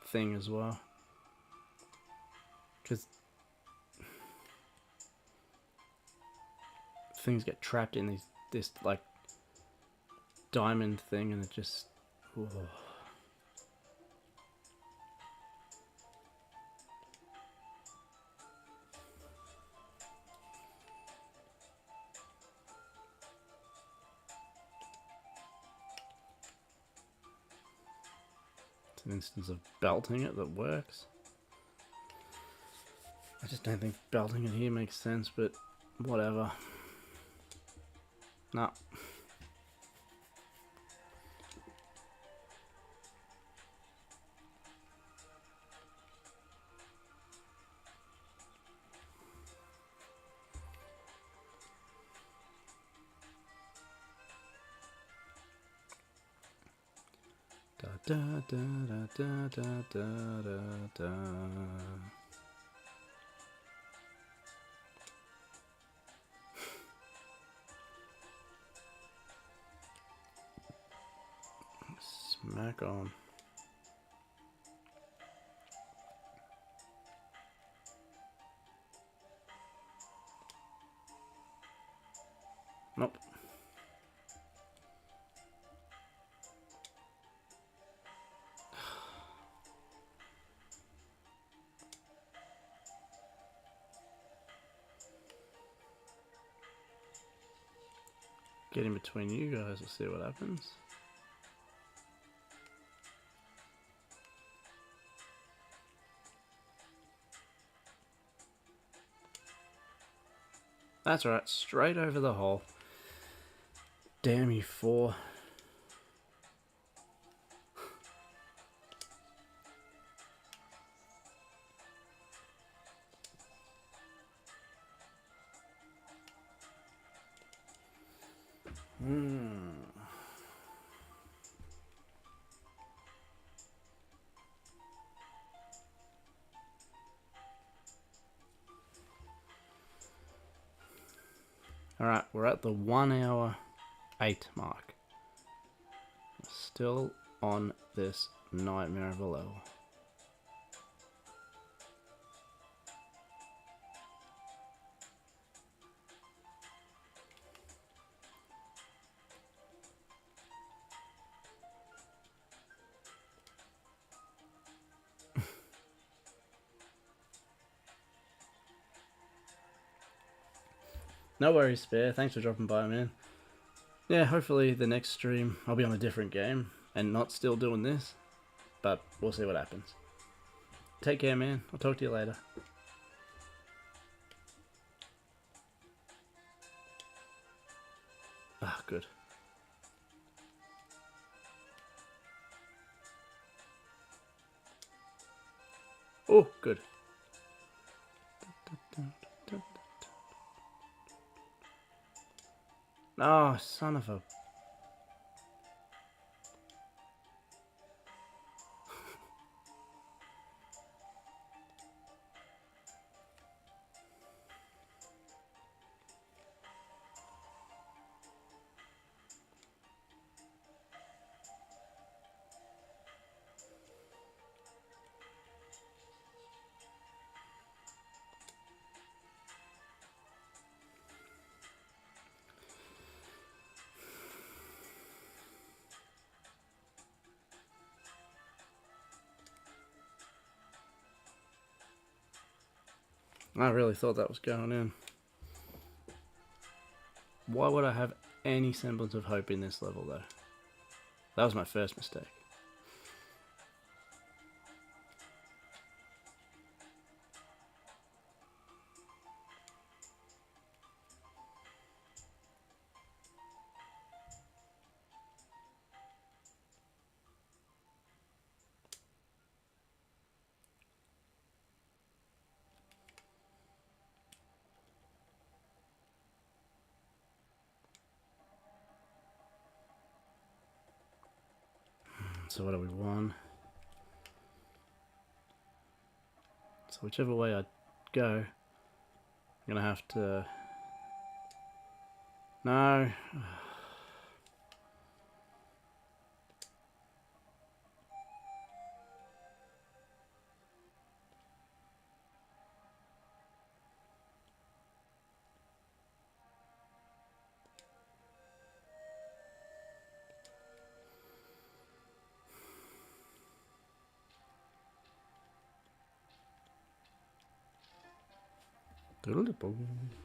thing as well. Because things get trapped in this like diamond thing, and it just... Whoa. It's an instance of belting it that works. I just don't think belting it here makes sense, but whatever. No. Da da da da da da da da. Smack on. Nope. Get in between you guys, we'll see what happens. That's right, straight over the hole. Damn you 4. Alright, we're at the 1 hour 8 mark. Still on this nightmare of a level. No worries, Spare. Thanks for dropping by, man. Yeah, hopefully the next stream I'll be on a different game and not still doing this. But we'll see what happens. Take care, man. I'll talk to you later. Ah, good. Oh, good. Oh, son of a... I really thought that was going in. Why would I have any semblance of hope in this level, though? That was my first mistake. So what are we, 1? So whichever way I go, I'm gonna have to... No.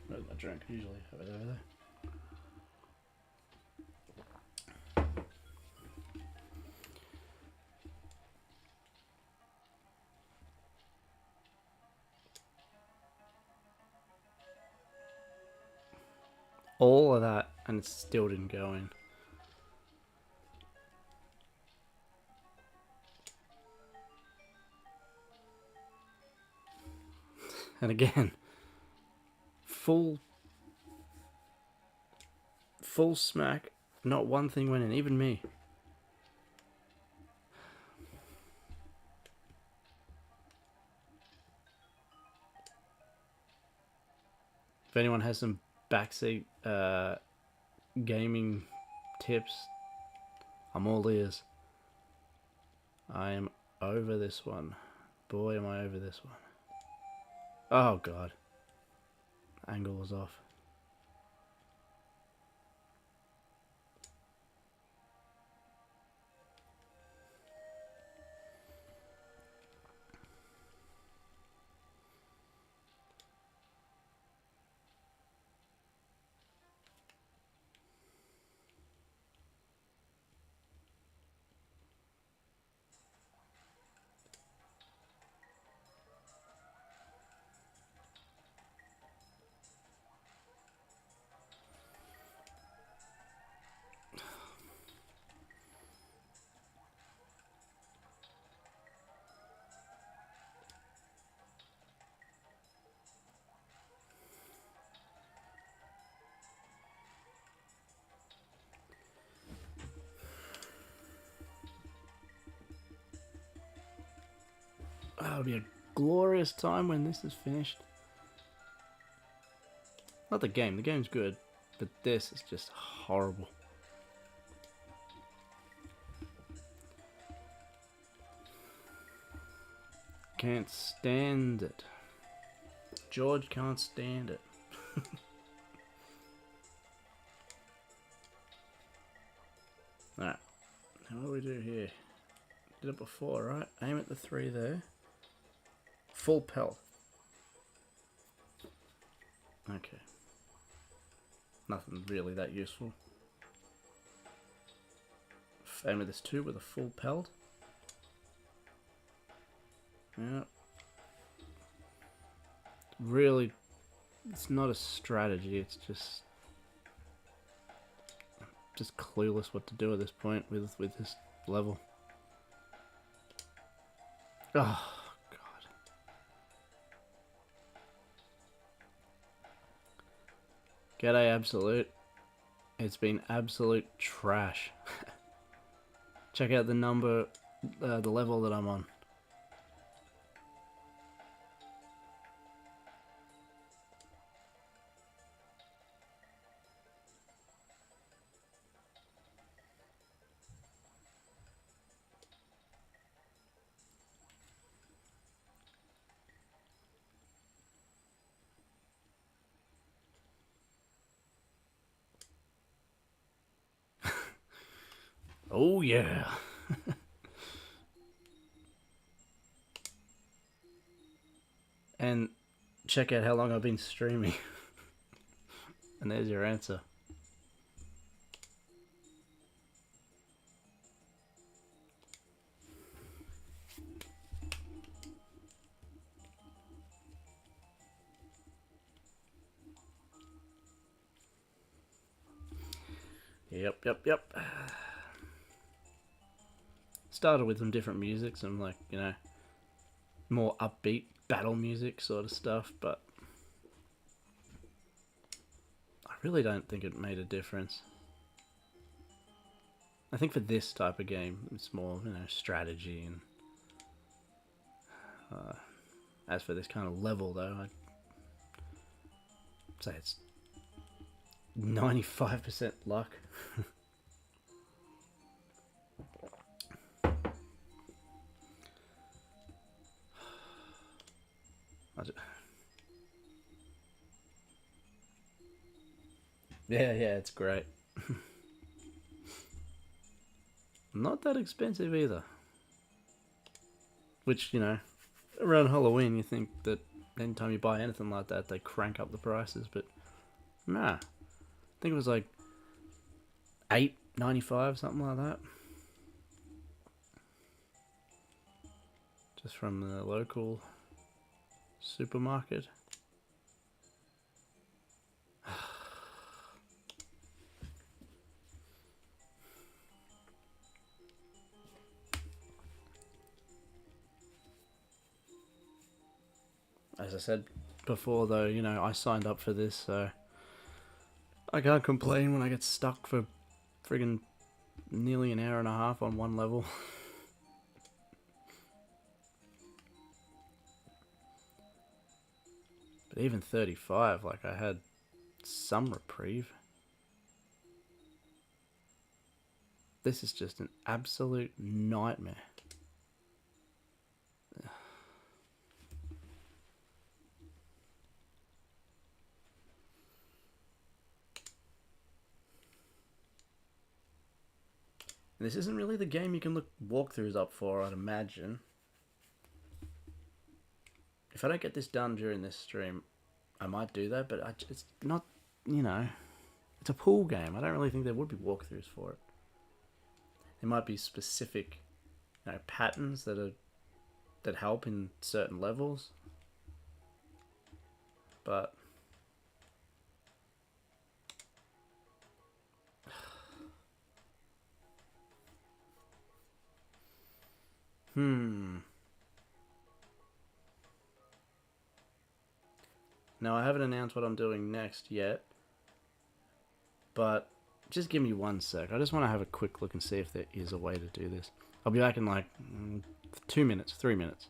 Where's my drink? Usually have it over there. All of that, and it still didn't go in. And again, full smack, not one thing went in, even me. If anyone has some backseat gaming tips, I'm all ears. I am over this one. Boy, am I over this one. Oh god. Angle was off. That'll be a glorious time when this is finished. Not the game. The game's good, but this is just horrible. Can't stand it. George can't stand it. Alright. Now what do we do here? Did it before, right? Aim at the 3 there. Full pelt. Okay. Nothing really that useful. Aim at this 2 with a full pelt. Yeah. Really, it's not a strategy, it's just clueless what to do at this point with this level. Oh god. G'day Absolute. It's been absolute trash. Check out the number, the level that I'm on. Oh yeah. And check out how long I've been streaming. And there's your answer. Yep. Started with some different music, some like, you know, more upbeat battle music sort of stuff, but I really don't think it made a difference. I think for this type of game, it's more, you know, strategy. And as for this kind of level, though, I'd say it's 95% luck. Yeah, it's great. Not that expensive either. Which, you know, around Halloween you think that anytime you buy anything like that they crank up the prices, but nah. I think it was like $8.95, something like that. Just from the local supermarket. As I said before, though, you know, I signed up for this, so I can't complain when I get stuck for friggin' nearly an hour and a half on one level. But even 35, like, I had some reprieve. This is just an absolute nightmare. This isn't really the game you can look walkthroughs up for, I'd imagine. If I don't get this done during this stream, I might do that, but it's not, you know, it's a pool game. I don't really think there would be walkthroughs for it. There might be specific, you know, patterns that help in certain levels, but Now, I haven't announced what I'm doing next yet, but just give me 1 sec. I just want to have a quick look and see if there is a way to do this. I'll be back in like 2 minutes, 3 minutes.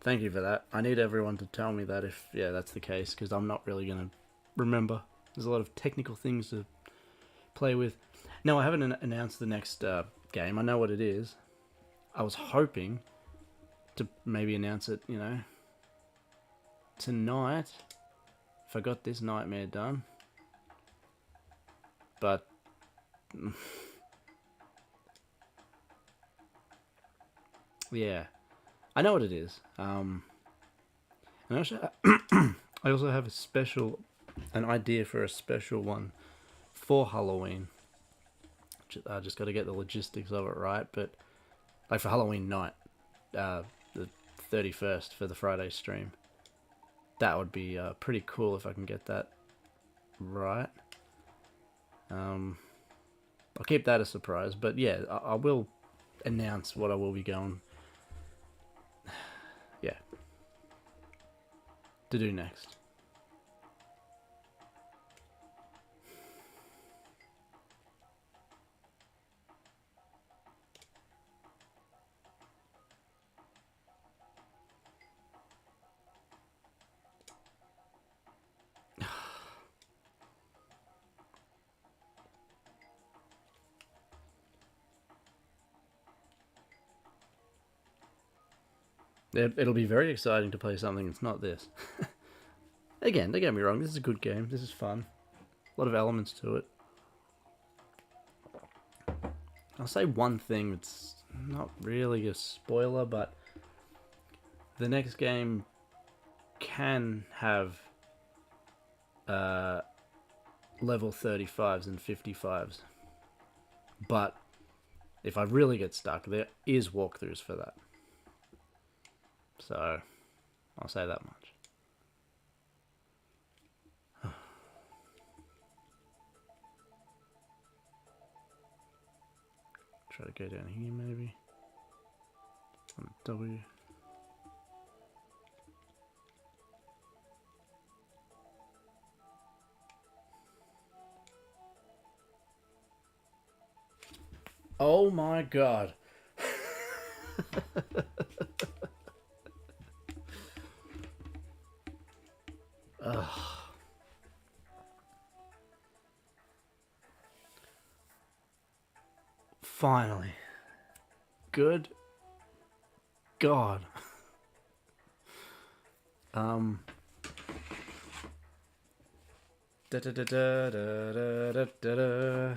Thank you for that. I need everyone to tell me that if, yeah, that's the case, because I'm not really going to remember. There's a lot of technical things to play with. No, I haven't announced the next game. I know what it is. I was hoping to maybe announce it, you know, tonight, if I got this nightmare done. But yeah, I know what it is. And I also have an idea for a special one for Halloween. I just got to get the logistics of it right, but like for Halloween night, the 31st for the Friday stream. That would be pretty cool if I can get that right. I'll keep that a surprise, but yeah, I will announce what I will be going. Yeah. To do next. It'll be very exciting to play something that's not this. Again, don't get me wrong, this is a good game. This is fun. A lot of elements to it. I'll say one thing that's not really a spoiler, but the next game can have level 35s and 55s. But if I really get stuck, there is walkthroughs for that. So, I'll say that much. Try to go down here, maybe. On W. Oh my god. Ugh. Finally. Good God. Da da da da da da da da.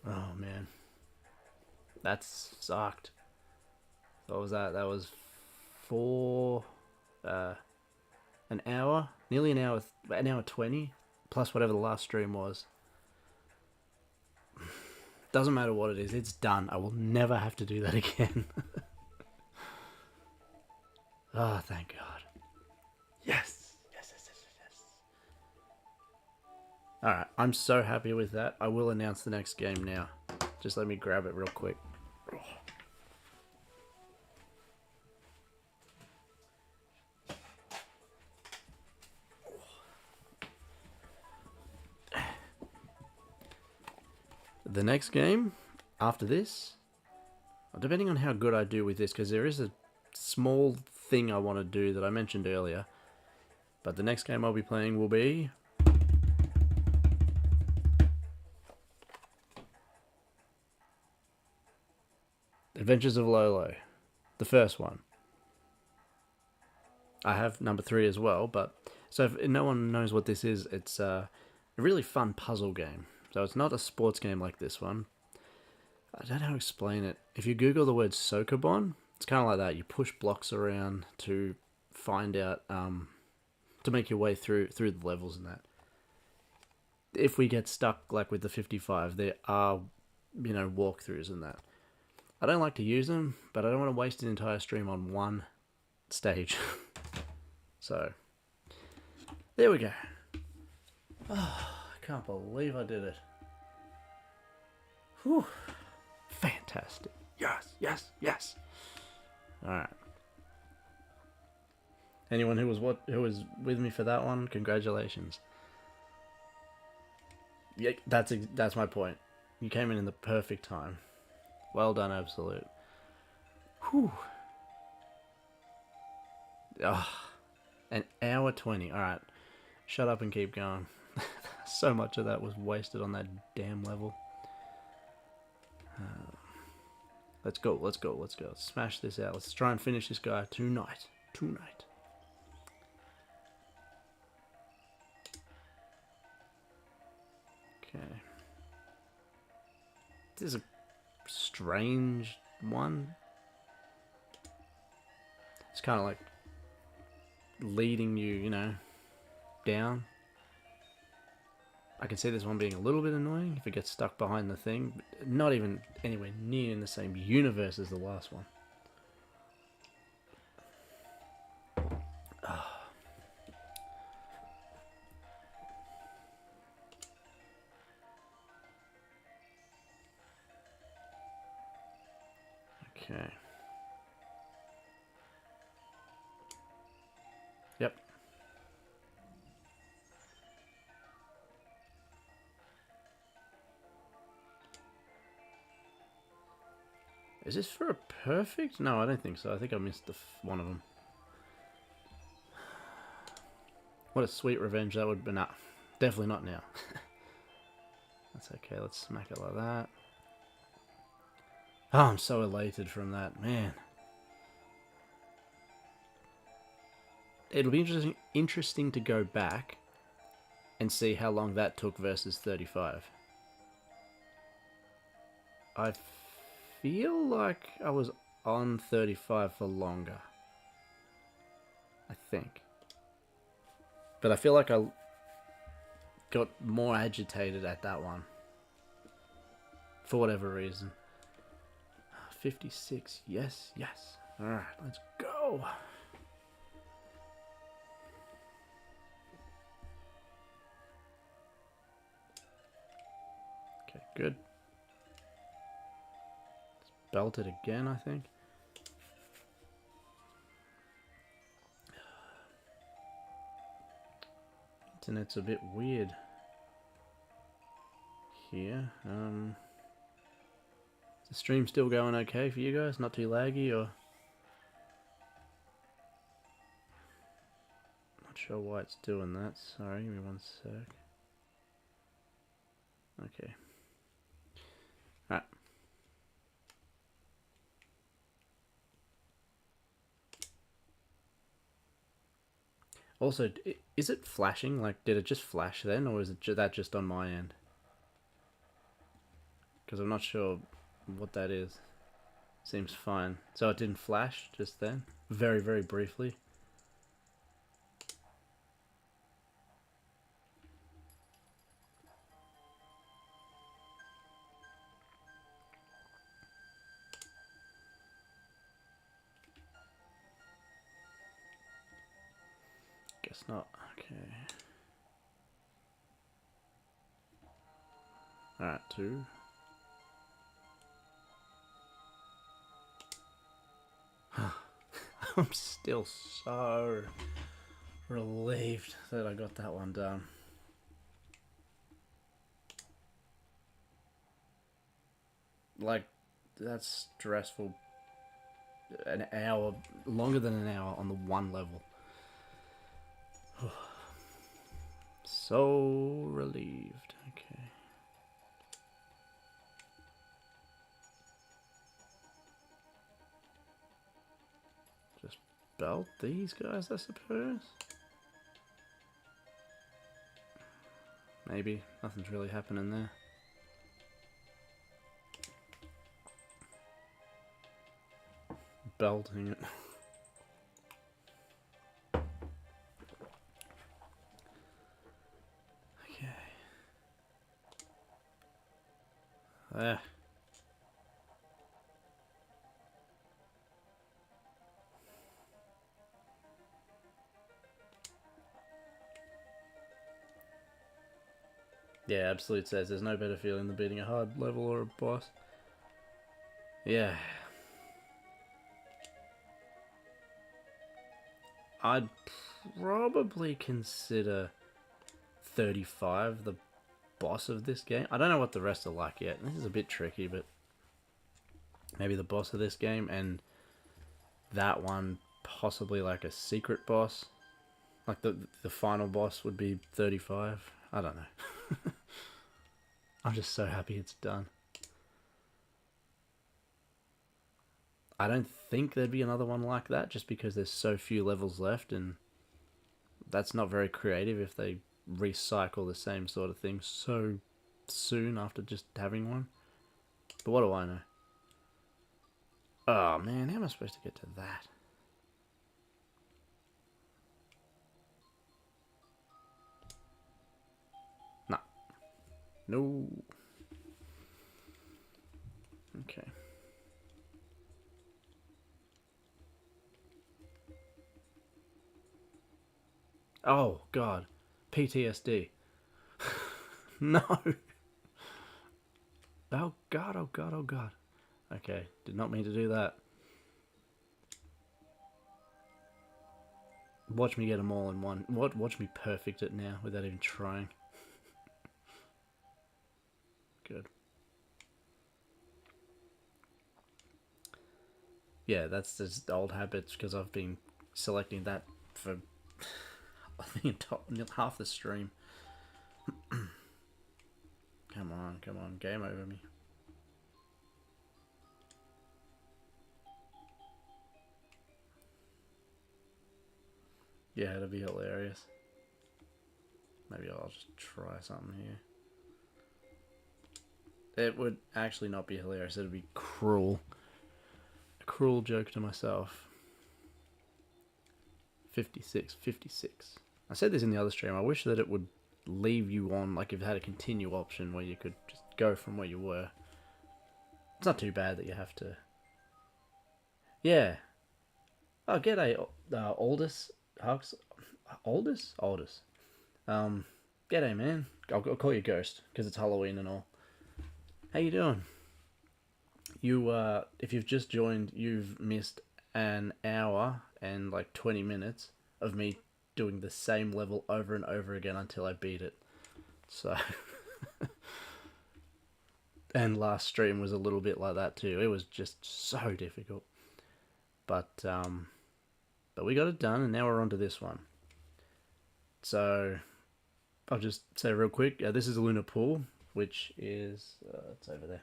Oh man. That sucked. What was that? That was an hour, nearly an hour 20, plus whatever the last stream was. Doesn't matter what it is, it's done. I will never have to do that again. Oh, thank God. Yes. Yes, yes, yes, yes. Alright, I'm so happy with that. I will announce the next game now. Just let me grab it real quick. The next game after this, depending on how good I do with this, because there is a small thing I want to do that I mentioned earlier, but the next game I'll be playing will be Adventures of Lolo, the first one. I have number 3 as well, but so if no one knows what this is, it's a really fun puzzle game. So it's not a sports game like this one. I don't know how to explain it. If you Google the word Sokobon, it's kind of like that. You push blocks around to find out, to make your way through the levels and that. If we get stuck like with the 55, there are, walkthroughs and that. I don't like to use them, but I don't want to waste an entire stream on one stage. So, there we go. Oh, I can't believe I did it. Whew. Fantastic. Yes, yes, yes. Alright. Anyone who was with me for that one, congratulations. Yeah, that's my point. You came in the perfect time. Well done, Absolute. Whew. Oh, an hour 20. Alright. Shut up and keep going. So much of that was wasted on that damn level. Let's go, let's go, let's go. Let's smash this out. Let's try and finish this guy tonight. Tonight. Okay. This is a strange one. It's kind of like leading you, down. I can see this one being a little bit annoying if it gets stuck behind the thing, but not even anywhere near in the same universe as the last one. Okay. Yep. Is this for a perfect? No, I don't think so. I think I missed one of them. What a sweet revenge that would be. Nah, definitely not now. That's okay. Let's smack it like that. Oh, I'm so elated from that, man. It'll be interesting to go back and see how long that took versus 35. I feel like I was on 35 for longer. I think. But I feel like I got more agitated at that one. For whatever reason. 56. Yes, yes. Alright, let's go. Okay, good. Let's belt it again, I think. Internet's a bit weird here. Is the stream still going okay for you guys? Not too laggy or? Not sure why it's doing that. Sorry, give me one sec. Okay. Alright. Also, is it flashing? Like, did it just flash then, or is it that just on my end? Because I'm not sure what that is. Seems fine. So it didn't flash just then? Very, very briefly. Guess not. Okay. Alright, 2. I'm still so relieved that I got that one done. Like, that's stressful. An hour, longer than an hour on the one level. So relieved. Okay. Just belt these guys, I suppose. Maybe. Nothing's really happening there. Belting it. Okay. There. Yeah, Absolute says there's no better feeling than beating a hard level or a boss. Yeah. I'd probably consider 35 the boss of this game. I don't know what the rest are like yet. This is a bit tricky, but maybe the boss of this game and that one possibly like a secret boss. Like the final boss would be 35. I don't know. I'm just so happy it's done. I don't think there'd be another one like that just because there's so few levels left, and that's not very creative if they recycle the same sort of thing so soon after just having one. But what do I know? Oh man, how am I supposed to get to that? Nah. No. Okay. Oh, God. PTSD. No. Oh, God, oh, God, oh, God. Okay, did not mean to do that. Watch me get them all in one. Watch me perfect it now without even trying. Good. Yeah, that's just old habits because I've been selecting that for I think half the stream. Come on, game over me. Yeah, it'd be hilarious. Maybe I'll just try something here. It would actually not be hilarious. It'd be cruel. A cruel joke to myself. 56, 56. I said this in the other stream. I wish that it would leave you on, like if it had a continue option where you could just go from where you were. It's not too bad that you have to. Yeah. Oh, g'day, Aldous. Hugs. Aldous. G'day, man. I'll call you Ghost because it's Halloween and all. How you doing? You, if you've just joined, you've missed an hour and like 20 minutes of me doing the same level over and over again until I beat it. So, and last stream was a little bit like that too. It was just so difficult. But we got it done, and now we're on to this one. So, I'll just say real quick, this is a Lunar Pool, which is, it's over there.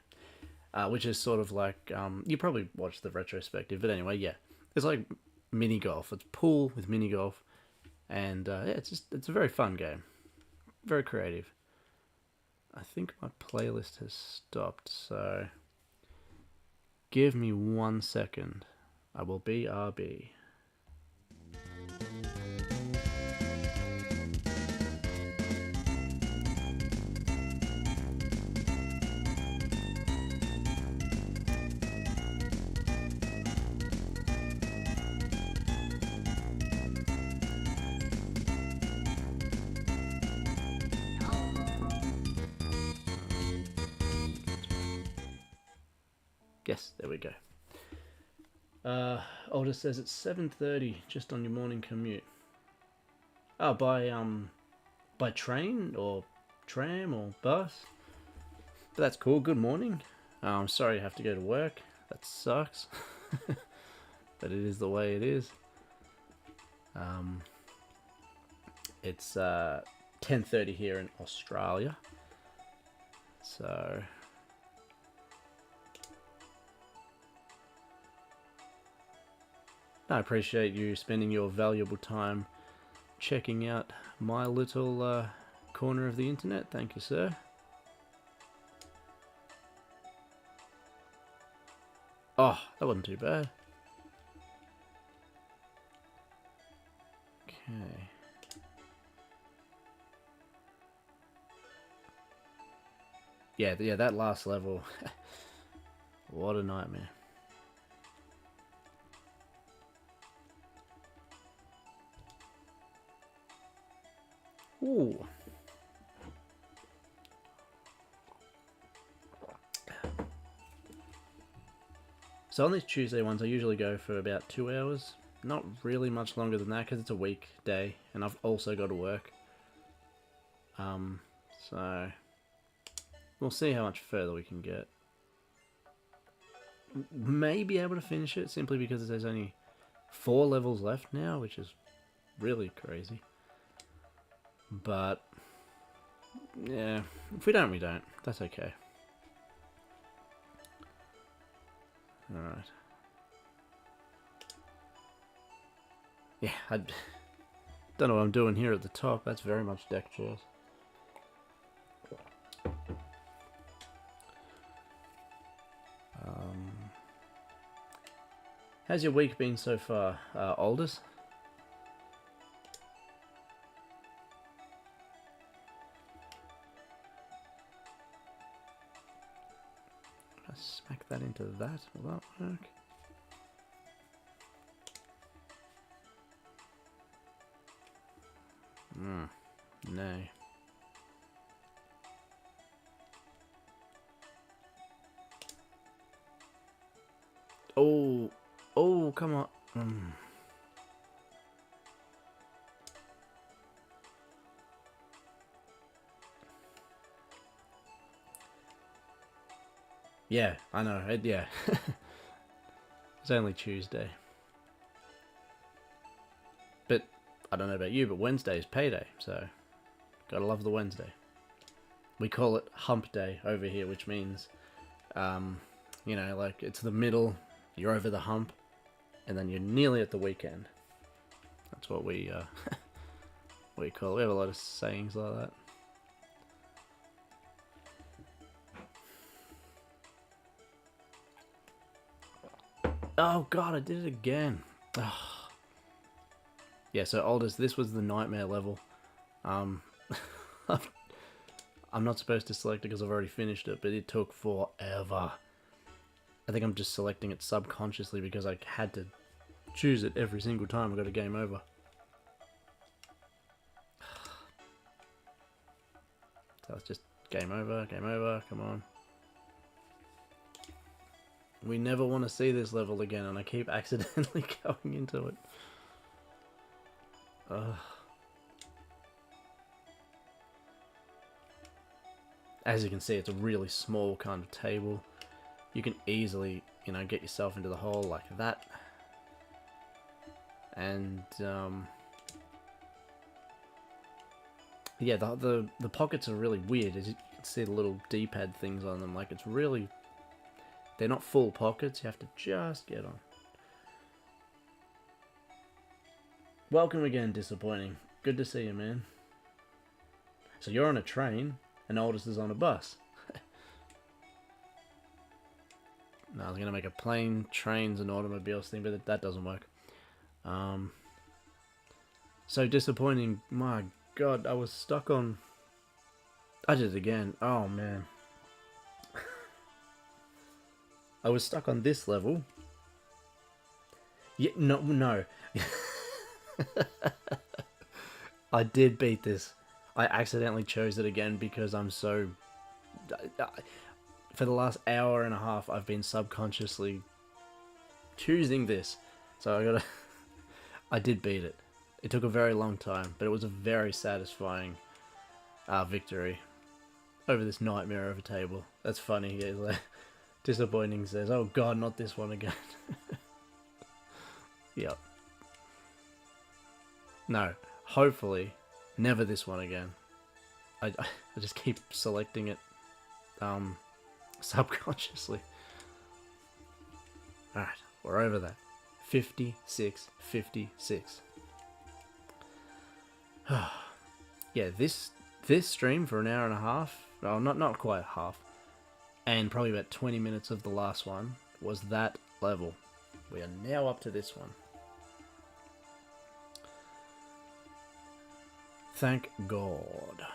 Which is sort of like, you probably watched the retrospective, but anyway, yeah. It's like mini golf. It's pool with mini golf. And yeah, it's a very fun game. Very creative. I think my playlist has stopped, so give me 1 second. I will BRB. Yes, there we go. Aldous says it's 7:30 just on your morning commute. Oh, by train or tram or bus. But that's cool. Good morning. I'm sorry you have to go to work. That sucks. But it is the way it is. It's 10:30 here in Australia. So I appreciate you spending your valuable time checking out my little corner of the internet. Thank you, sir. Oh, that wasn't too bad. Okay. Yeah, that last level. What a nightmare. Ooh. So on these Tuesday ones, I usually go for about 2 hours. Not really much longer than that because it's a weekday and I've also got to work. So we'll see how much further we can get. May be able to finish it simply because there's only 4 levels left now, which is really crazy. But yeah, if we don't, we don't. That's okay. Alright. Yeah, I don't know what I'm doing here at the top. That's very much deck chairs. How's your week been so far, Aldous? that into that. Will that work? No. Oh, oh, come on. Yeah, I know. Yeah. It's only Tuesday. But I don't know about you, but Wednesday is payday, so gotta love the Wednesday. We call it hump day over here, which means, you know, like it's the middle, you're over the hump, and then you're nearly at the weekend. That's what we call it. We have a lot of sayings like that. Oh god, I did it again. Oh. Yeah, so Aldous, this was the nightmare level. I'm not supposed to select it because I've already finished it, but it took forever. I think I'm just selecting it subconsciously because I had to choose it every single time I got a game over. So it's just game over, come on. We never want to see this level again, and I keep accidentally going into it. Ugh. As you can see, it's a really small kind of table. You can easily, you know, get yourself into the hole like that. And, yeah, the pockets are really weird. As you can see the little D-pad things on them. Like, it's really... They're not full pockets. You have to just get on. Welcome again, Disappointing. Good to see you, man. So you're on a train, and Aldous is on a bus. No, I was going to make a plane, trains, and automobiles thing, but that doesn't work. So disappointing. My god, I was stuck on... I did it again. Oh, man. I was stuck on this level. Yeah, no. I did beat this. I accidentally chose it again because I'm so... For the last hour and a half, I've been subconsciously choosing this. So I did beat it. It took a very long time, but it was a very satisfying victory over this nightmare of a table. That's funny. Yeah, like, Disappointing says, "Oh god, not this one again." Yep. No, hopefully, never this one again. I just keep selecting it subconsciously. Alright, we're over that. 56. Yeah, this stream for an hour and a half, well, not quite half, and probably about 20 minutes of the last one was that level. We are now up to this one. Thank God.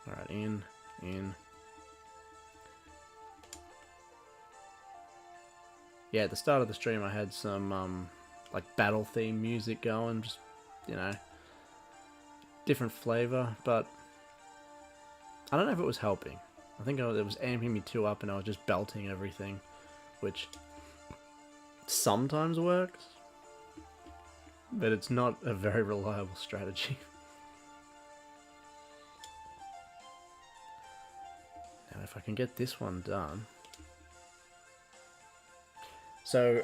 Alright, in. Yeah, at the start of the stream I had some, like, battle theme music going, just, you know, different flavour, but I don't know if it was helping. I think it was amping me too up and I was just belting everything, which sometimes works, but it's not a very reliable strategy. Now if I can get this one done. So,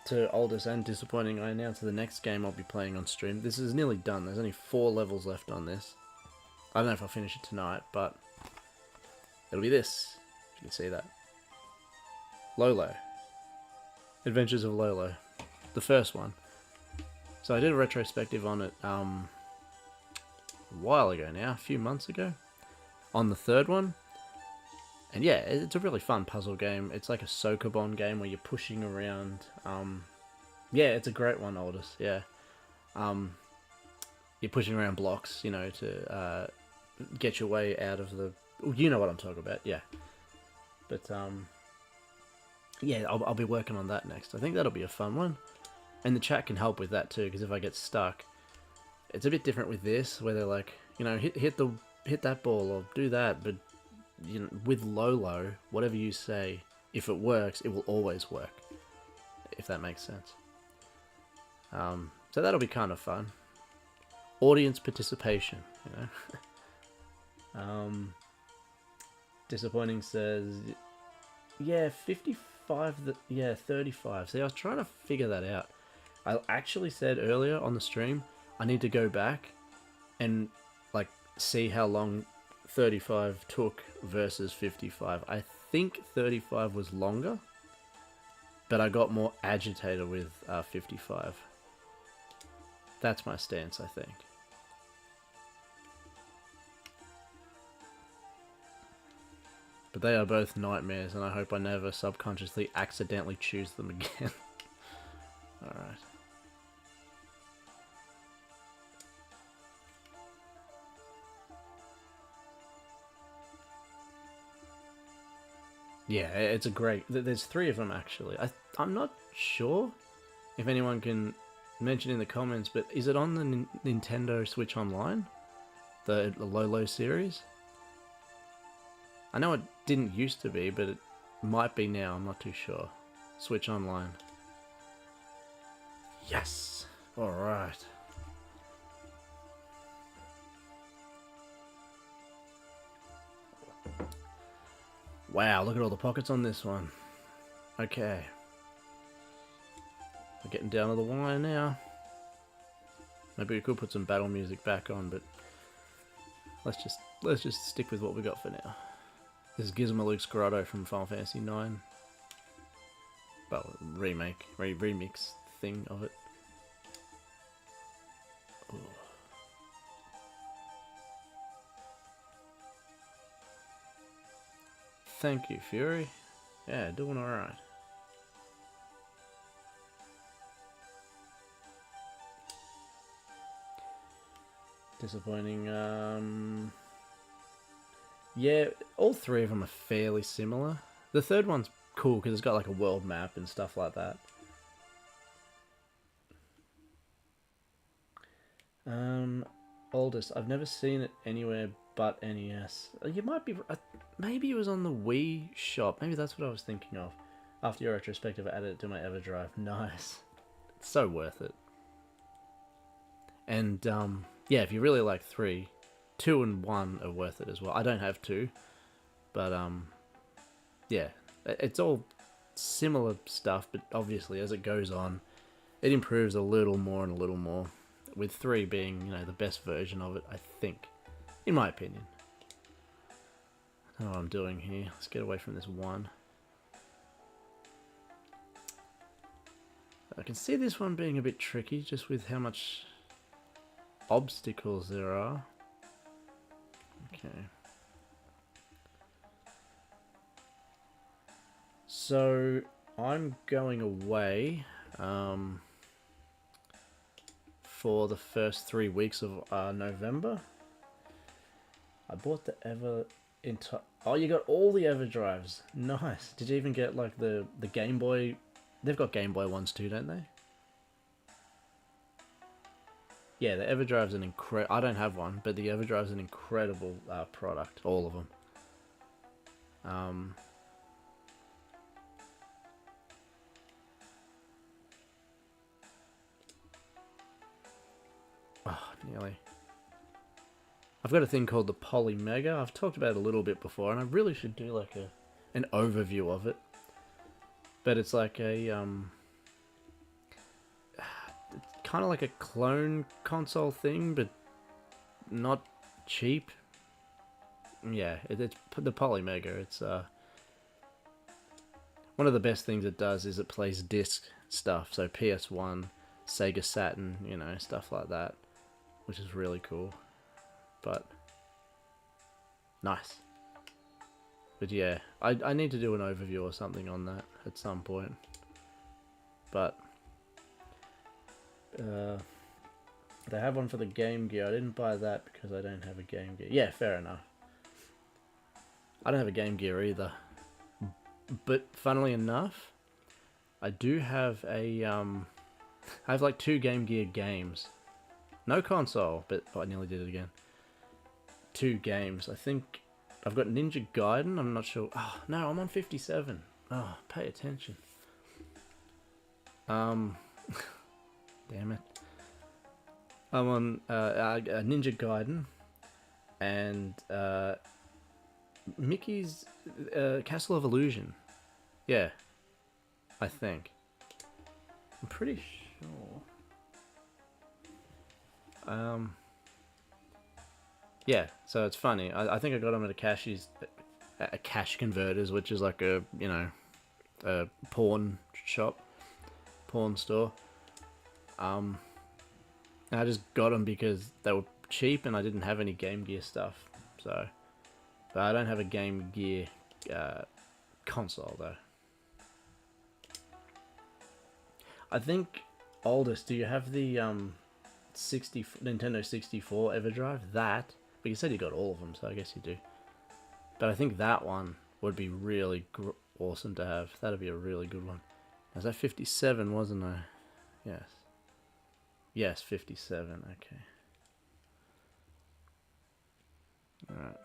to Aldous and Disappointing, I announced the next game I'll be playing on stream. This is nearly done. There's only 4 levels left on this. I don't know if I'll finish it tonight, but it'll be this. You can see that. Lolo. Adventures of Lolo. The first one. So I did a retrospective on it a while ago now, a few months ago, on the third one. And yeah, it's a really fun puzzle game. It's like a Sokobon game where you're pushing around. Yeah, it's a great one, Aldous. Yeah. You're pushing around blocks, you know, to get your way out of the You know what I'm talking about, yeah. But yeah, I'll be working on that next. I think that'll be a fun one, and the chat can help with that too. Because if I get stuck, it's a bit different with this, where they're like, you know, hit that ball or do that, but you know, with Lolo, whatever you say, if it works, it will always work. If that makes sense. So that'll be kind of fun. Audience participation, you know. Disappointing says, yeah, 55. Yeah, 35. See, I was trying to figure that out. I actually said earlier on the stream, I need to go back and like see how long 35 took versus 55. I think 35 was longer, but I got more agitated with 55. That's my stance, I think. But they are both nightmares, and I hope I never subconsciously accidentally choose them again. Alright. Yeah, it's a great... There's 3 of them, actually. I'm not sure if anyone can mention in the comments, but is it on the Nintendo Switch Online? The Lolo series? I know it didn't used to be, but it might be now. I'm not too sure. Switch Online. Yes! Alright. Wow, look at all the pockets on this one. Okay. We're getting down to the wire now. Maybe we could put some battle music back on, but let's just stick with what we got for now. This is Gizmaluke's Grotto from Final Fantasy IX. Well, remix thing of it. Ooh. Thank you, Fury. Yeah, doing alright. Disappointing. Yeah, all 3 of them are fairly similar. The third one's cool because it's got like a world map and stuff like that. Oldest. I've never seen it anywhere but NES. You might be... maybe it was on the Wii shop. Maybe that's what I was thinking of. After your retrospective, I added it to my EverDrive. Nice. It's so worth it. And, yeah, if you really like 3, 2 and 1 are worth it as well. I don't have 2, but, yeah. It's all similar stuff, but obviously as it goes on, it improves a little more and a little more. With 3 being, you know, the best version of it, I think. In my opinion. I don't know what I'm doing here. Let's get away from this 1. I can see this one being a bit tricky, just with how much obstacles there are. Okay. So, I'm going away for the first 3 weeks of November. I bought the oh, you got all the EverDrives. Nice. Did you even get like the Game Boy? They've got Game Boy ones too, don't they? Yeah, the EverDrive's an incredible... I don't have one, but the EverDrive's an incredible product. All of them. Oh, nearly. I've got a thing called the Poly Mega. I've talked about it a little bit before, and I really should do like an overview of it. But it's like a kind of like a clone console thing, but not cheap. Yeah, it's the Poly Mega. It's one of the best things it does is it plays disc stuff. So PS1, Sega Saturn, you know, stuff like that, which is really cool. But nice. But yeah, I need to do an overview or something on that at some point. But they have one for the Game Gear. I didn't buy that because I don't have a Game Gear. Yeah, fair enough. I don't have a Game Gear either. But funnily enough, I do have a I have like 2 Game Gear games. No console, but oh, I nearly did it again. 2 games. I think I've got Ninja Gaiden. I'm not sure. Oh, no, I'm on 57. Oh, pay attention. Damn it. I'm on Ninja Gaiden and Mickey's Castle of Illusion. Yeah, I think. I'm pretty sure. Yeah, so it's funny. I think I got them at a cash converters, which is like a a pawn shop, pawn store. And I just got them because they were cheap and I didn't have any Game Gear stuff. So, but I don't have a Game Gear console though. I think oldest. Do you have the Nintendo 64 EverDrive? That, but you said you got all of them, so I guess you do. But I think that one would be really awesome to have. That'd be a really good one. Was that 57, wasn't I? Yes. Yes, 57. Okay. Alright.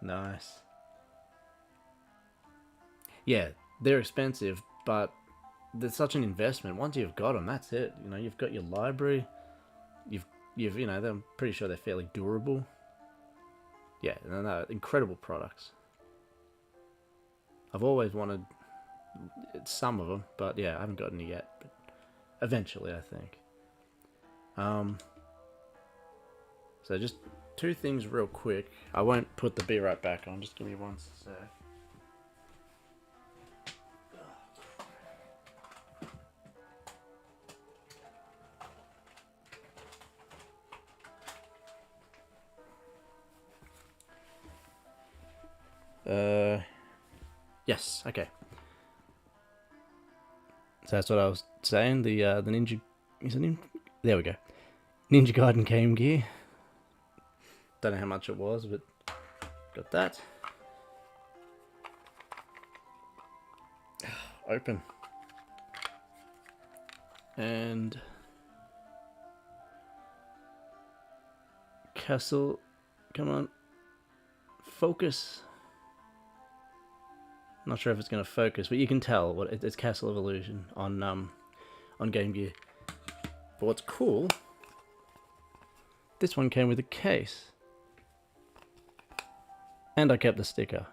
Nice. Yeah, they're expensive, but they're such an investment. Once you've got them, that's it. You know, you've got your library. You've I'm pretty sure they're fairly durable. Yeah, no, incredible products. I've always wanted some of them, but yeah, I haven't gotten it yet. But eventually, I think. So just 2 things real quick. I won't put the beer right back on. Just give me 1 sec. Yes, okay. So that's what I was saying. The Ninja, there we go. Ninja Gaiden Game Gear. Don't know how much it was, but got that. Open. And Castle, come on, focus. Not sure if it's going to focus, but you can tell what it's Castle of Illusion on Game Gear. But what's cool, this one came with a case, and I kept the sticker,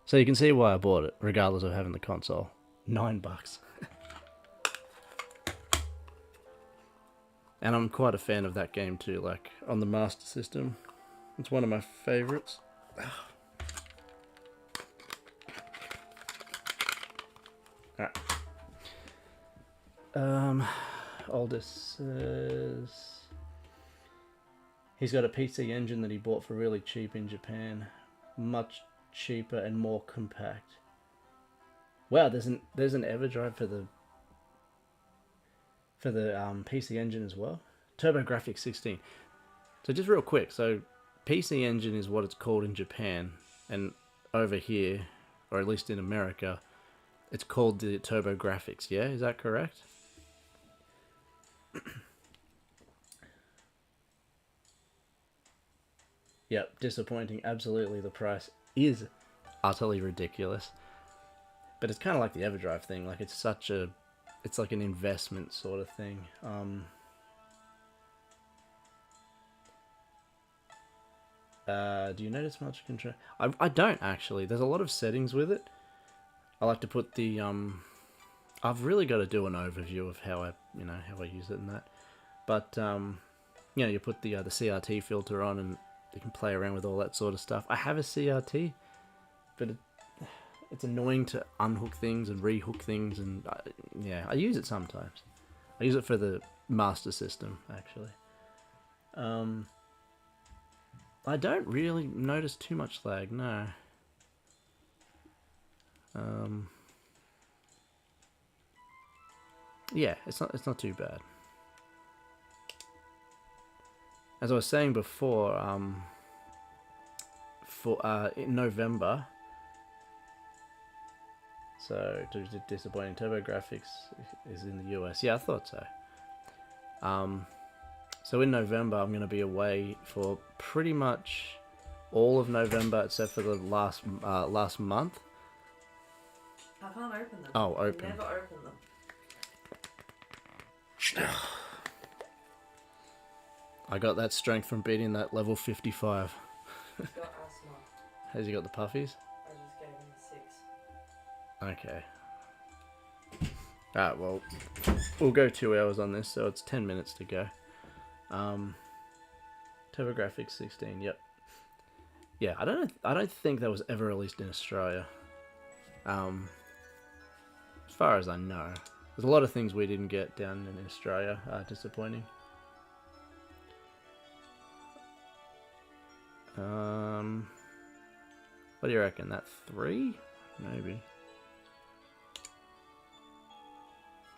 so you can see why I bought it, regardless of having the console. $9. And I'm quite a fan of that game too. Like on the Master System, it's one of my favorites. Alright. Oldest says he's got a PC engine that he bought for really cheap in Japan. Much cheaper and more compact. Wow, there's an EverDrive for the PC Engine as well. TurboGrafx 16. So just real quick, so PC Engine is what it's called in Japan, and over here, or at least in America, it's called the TurboGrafx. Yeah, is that correct? Yep, disappointing. Absolutely, the price is utterly ridiculous. But it's kind of like the EverDrive thing. Like it's like an investment sort of thing. Do you notice much control? I don't actually. There's a lot of settings with it. I like to put the I've really got to do an overview of how I use it and that. But you put the CRT filter on and you can play around with all that sort of stuff. I have a CRT, but it's annoying to unhook things and rehook things, and I use it sometimes. I use it for the Master System actually. I don't really notice too much lag, no. yeah, it's not too bad. As I was saying before, in November. So, disappointing. TurboGrafx is in the US. Yeah, I thought so. So in November, I'm going to be away for pretty much all of November, except for the last month. I can't open them. Oh, open. Never open them. I got that strength from beating that level 55. He's got asthma. Has he got the puffies? I just gave him 6. Okay. Alright, well, we'll go 2 hours on this, so it's 10 minutes to go. TurboGrafx 16, yep. Yeah, I don't think that was ever released in Australia. As far as I know. There's a lot of things we didn't get down in Australia, disappointing. What do you reckon? That 3? Maybe.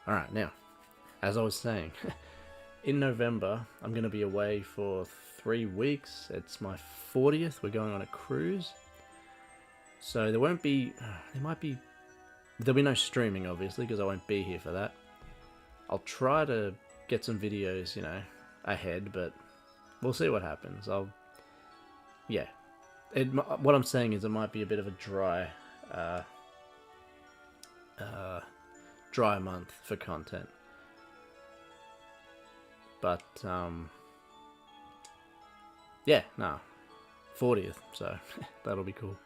Alright, now, as I was saying, in November, I'm going to be away for 3 weeks. It's my 40th. We're going on a cruise. So there'll be no streaming, obviously, because I won't be here for that. I'll try to get some videos, ahead, but we'll see what happens. Yeah. What I'm saying is it might be a bit of a dry month for content. But, yeah, no. 40th, so that'll be cool.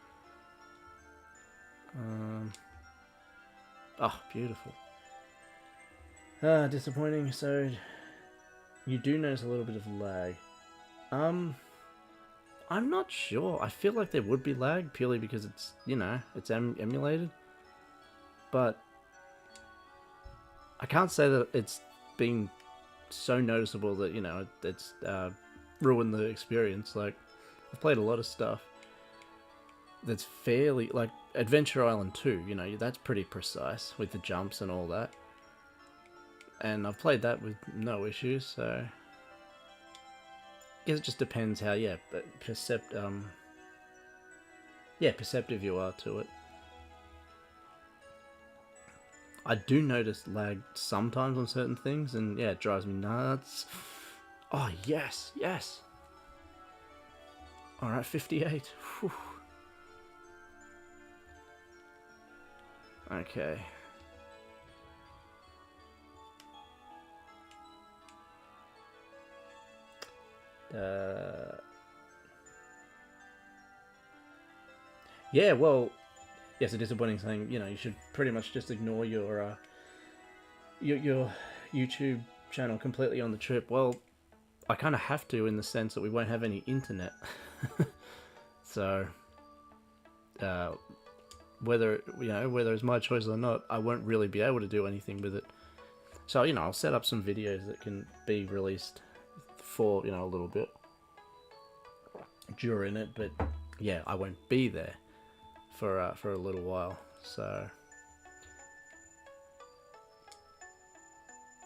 Oh, beautiful. Disappointing. So, you do notice a little bit of lag. I'm not sure. I feel like there would be lag purely because it's, it's emulated. But I can't say that it's been so noticeable that, it's ruined the experience. Like, I've played a lot of stuff that's fairly, like Adventure Island 2, that's pretty precise with the jumps and all that. And I've played that with no issues, so I guess it just depends how, perceptive you are to it. I do notice lag sometimes on certain things, and yeah, it drives me nuts. Oh, yes. Alright, 58. Whew. Okay. Yeah, well, yes, a disappointing thing. You should pretty much just ignore your YouTube channel completely on the trip. Well, I kind of have to, in the sense that we won't have any internet. So, whether it's my choice or not, I won't really be able to do anything with it. So, I'll set up some videos that can be released for, a little bit during it, but yeah, I won't be there for a little while. So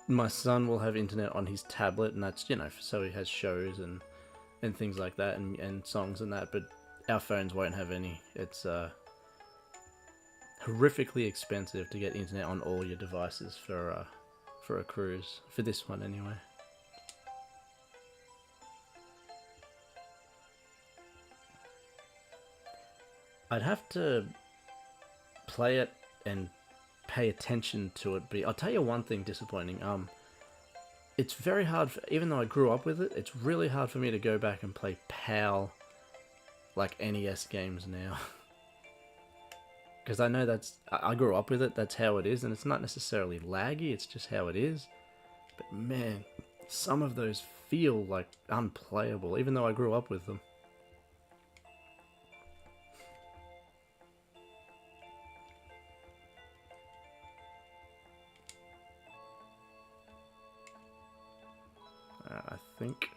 my son will have internet on his tablet, and that's, so he has shows and things like that, and songs and that, but our phones won't have any. It's horrifically expensive to get internet on all your devices for a cruise, for this one anyway. I'd have to play it and pay attention to it, but I'll tell you one thing disappointing. It's very hard, even though I grew up with it, it's really hard for me to go back and play PAL, like NES games now. Because I know I grew up with it, that's how it is, and it's not necessarily laggy, it's just how it is. But man, some of those feel like unplayable, even though I grew up with them. I think.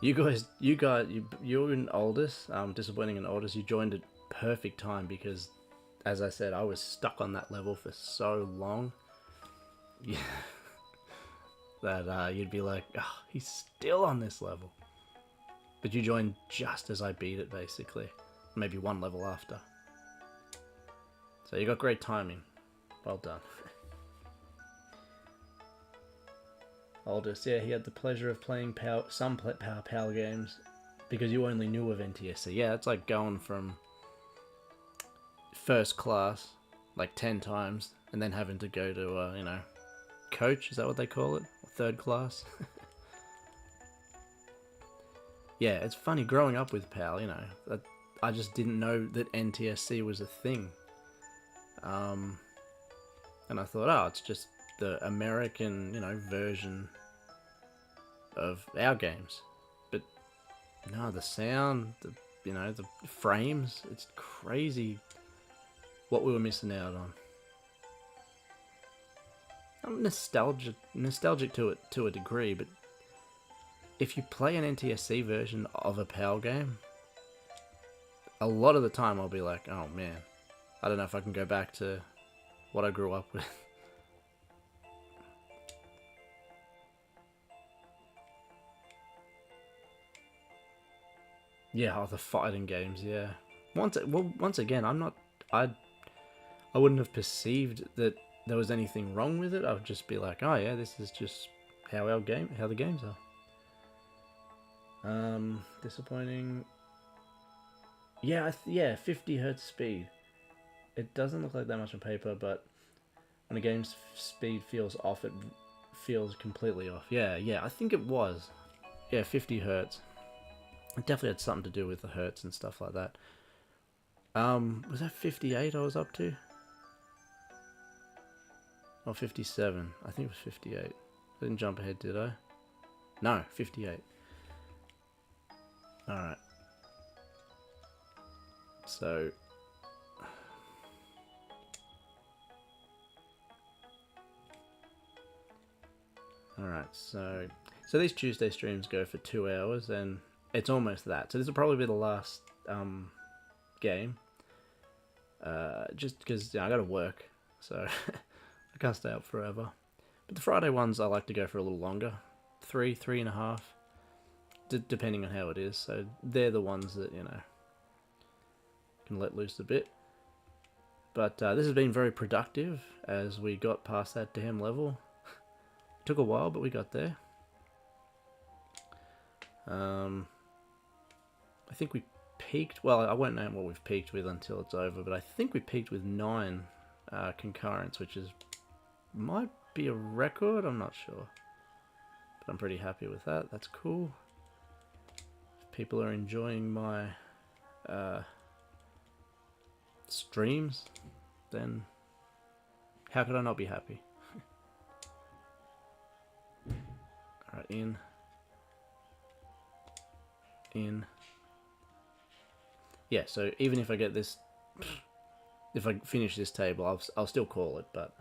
You're in Oldest, disappointing in Oldest. You joined at perfect time because, as I said, I was stuck on that level for so long. Yeah, that you'd be like, oh, he's still on this level. But you joined just as I beat it, basically. Maybe one level after. So you got great timing. Well done. Oldest, yeah, he had the pleasure of playing some Power games because you only knew of NTSC. Yeah, it's like going from first class like 10 times and then having to go to, coach, is that what they call it? Or third class? Yeah, it's funny growing up with PAL, I just didn't know that NTSC was a thing. And I thought, oh, it's just the American, version of our games. But no, the sound, the frames, it's crazy what we were missing out on. I'm nostalgic to it to a degree, but if you play an NTSC version of a PAL game, a lot of the time I'll be like, oh man, I don't know if I can go back to what I grew up with. Yeah, the fighting games, yeah. Once again, I wouldn't have perceived that there was anything wrong with it. I would just be like, oh yeah, this is just how the games are. Disappointing. Yeah, 50 hertz speed. It doesn't look like that much on paper, but when a game's speed feels off, it feels completely off. Yeah, I think it was. Yeah, 50 hertz. It definitely had something to do with the hertz and stuff like that. Was that 58 I was up to? Or 57? I think it was 58. I didn't jump ahead, did I? No, 58. Alright. So... Alright, so these Tuesday streams go for 2 hours, and it's almost that. So this will probably be the last game. Just because I gotta work, so I can't stay up forever. But the Friday ones I like to go for a little longer. 3.5. Depending on how it is. So they're the ones that, can let loose a bit. But this has been very productive as we got past that damn level. Took a while, but we got there. I think we peaked, well, I won't know what we've peaked with until it's over, but I think we peaked with 9 concurrents, which might be a record, I'm not sure. But I'm pretty happy with that, that's cool. If people are enjoying my streams, then how could I not be happy? Alright, in. Yeah, so even if I get this, if I finish this table, I'll still call it, but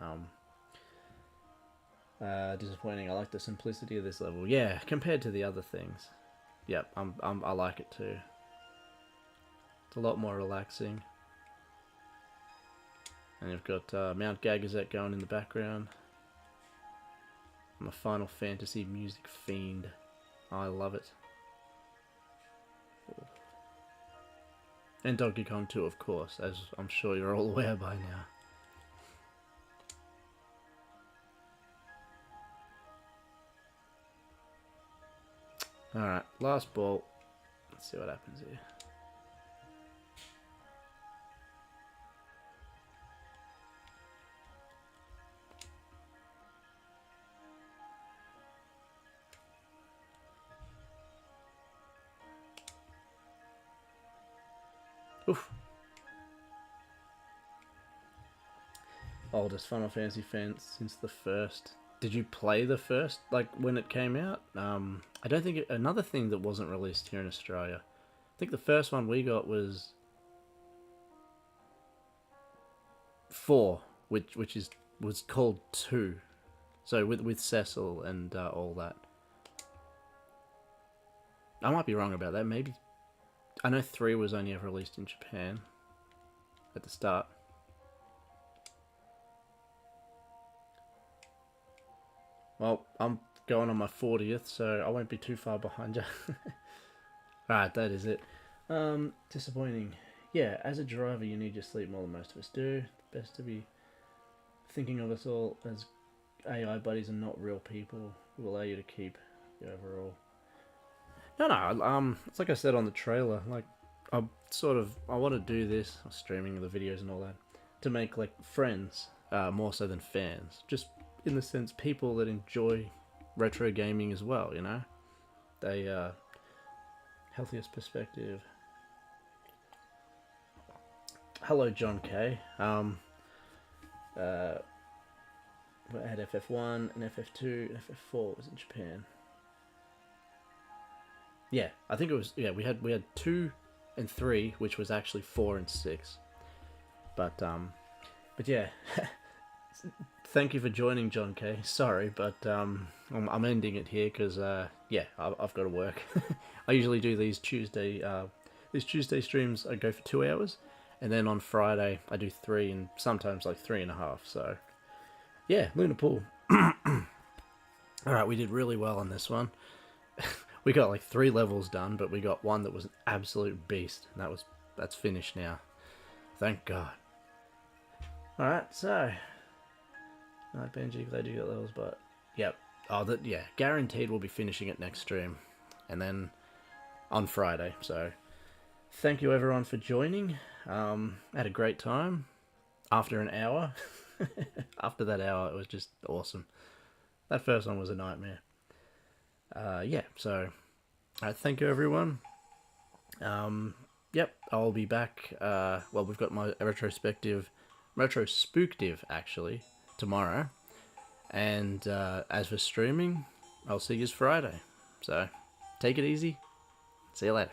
disappointing. I like the simplicity of this level. Yeah, compared to the other things. Yep, I like it too. It's a lot more relaxing. And you've got Mount Gagazet going in the background. I'm a Final Fantasy music fiend. I love it. And Donkey Kong 2, of course, as I'm sure you're all aware by now. Alright, last ball. Let's see what happens here. Oof. Oldest Final Fantasy fan since the first. Did you play the first, like, when it came out? I don't think... another thing that wasn't released here in Australia. I think the first one we got was 4, which was called 2. So with Cecil and all that. I might be wrong about that. Maybe I know 3 was only ever released in Japan at the start. Well, I'm going on my 40th, so I won't be too far behind you. Alright, that is it. Disappointing. Yeah, as a driver, you need your sleep more than most of us do. Best to be thinking of us all as AI buddies and not real people who allow you to keep the overall. No, it's like I said on the trailer, like, I want to do this, streaming the videos and all that, to make, like, friends, more so than fans. Just in the sense, people that enjoy retro gaming as well, you know? They, healthiest perspective. Hello, John K. We had FF1 and FF2 and FF4 was in Japan. Yeah, I think it was. Yeah, we had 2 and 3, which was actually 4 and 6. But yeah, thank you for joining, John K. Sorry, but I'm ending it here because yeah, I've got to work. I usually do these Tuesday streams. I go for 2 hours, and then on Friday I do 3 and sometimes like 3.5. So yeah, Lunar Pool. All right, we did really well on this one. We got like 3 levels done, but we got one that was an absolute beast, and that's finished now. Thank God. All right, so night Benji, glad you got levels, but yep. Yeah, guaranteed we'll be finishing it next stream, and then on Friday. So thank you everyone for joining. Had a great time. After an hour, after that hour, it was just awesome. That first one was a nightmare. Yeah, so thank you everyone. Yep, I'll be back. Well, we've got my retrospective actually tomorrow, and as for streaming, I'll see you Friday. So take it easy. See you later.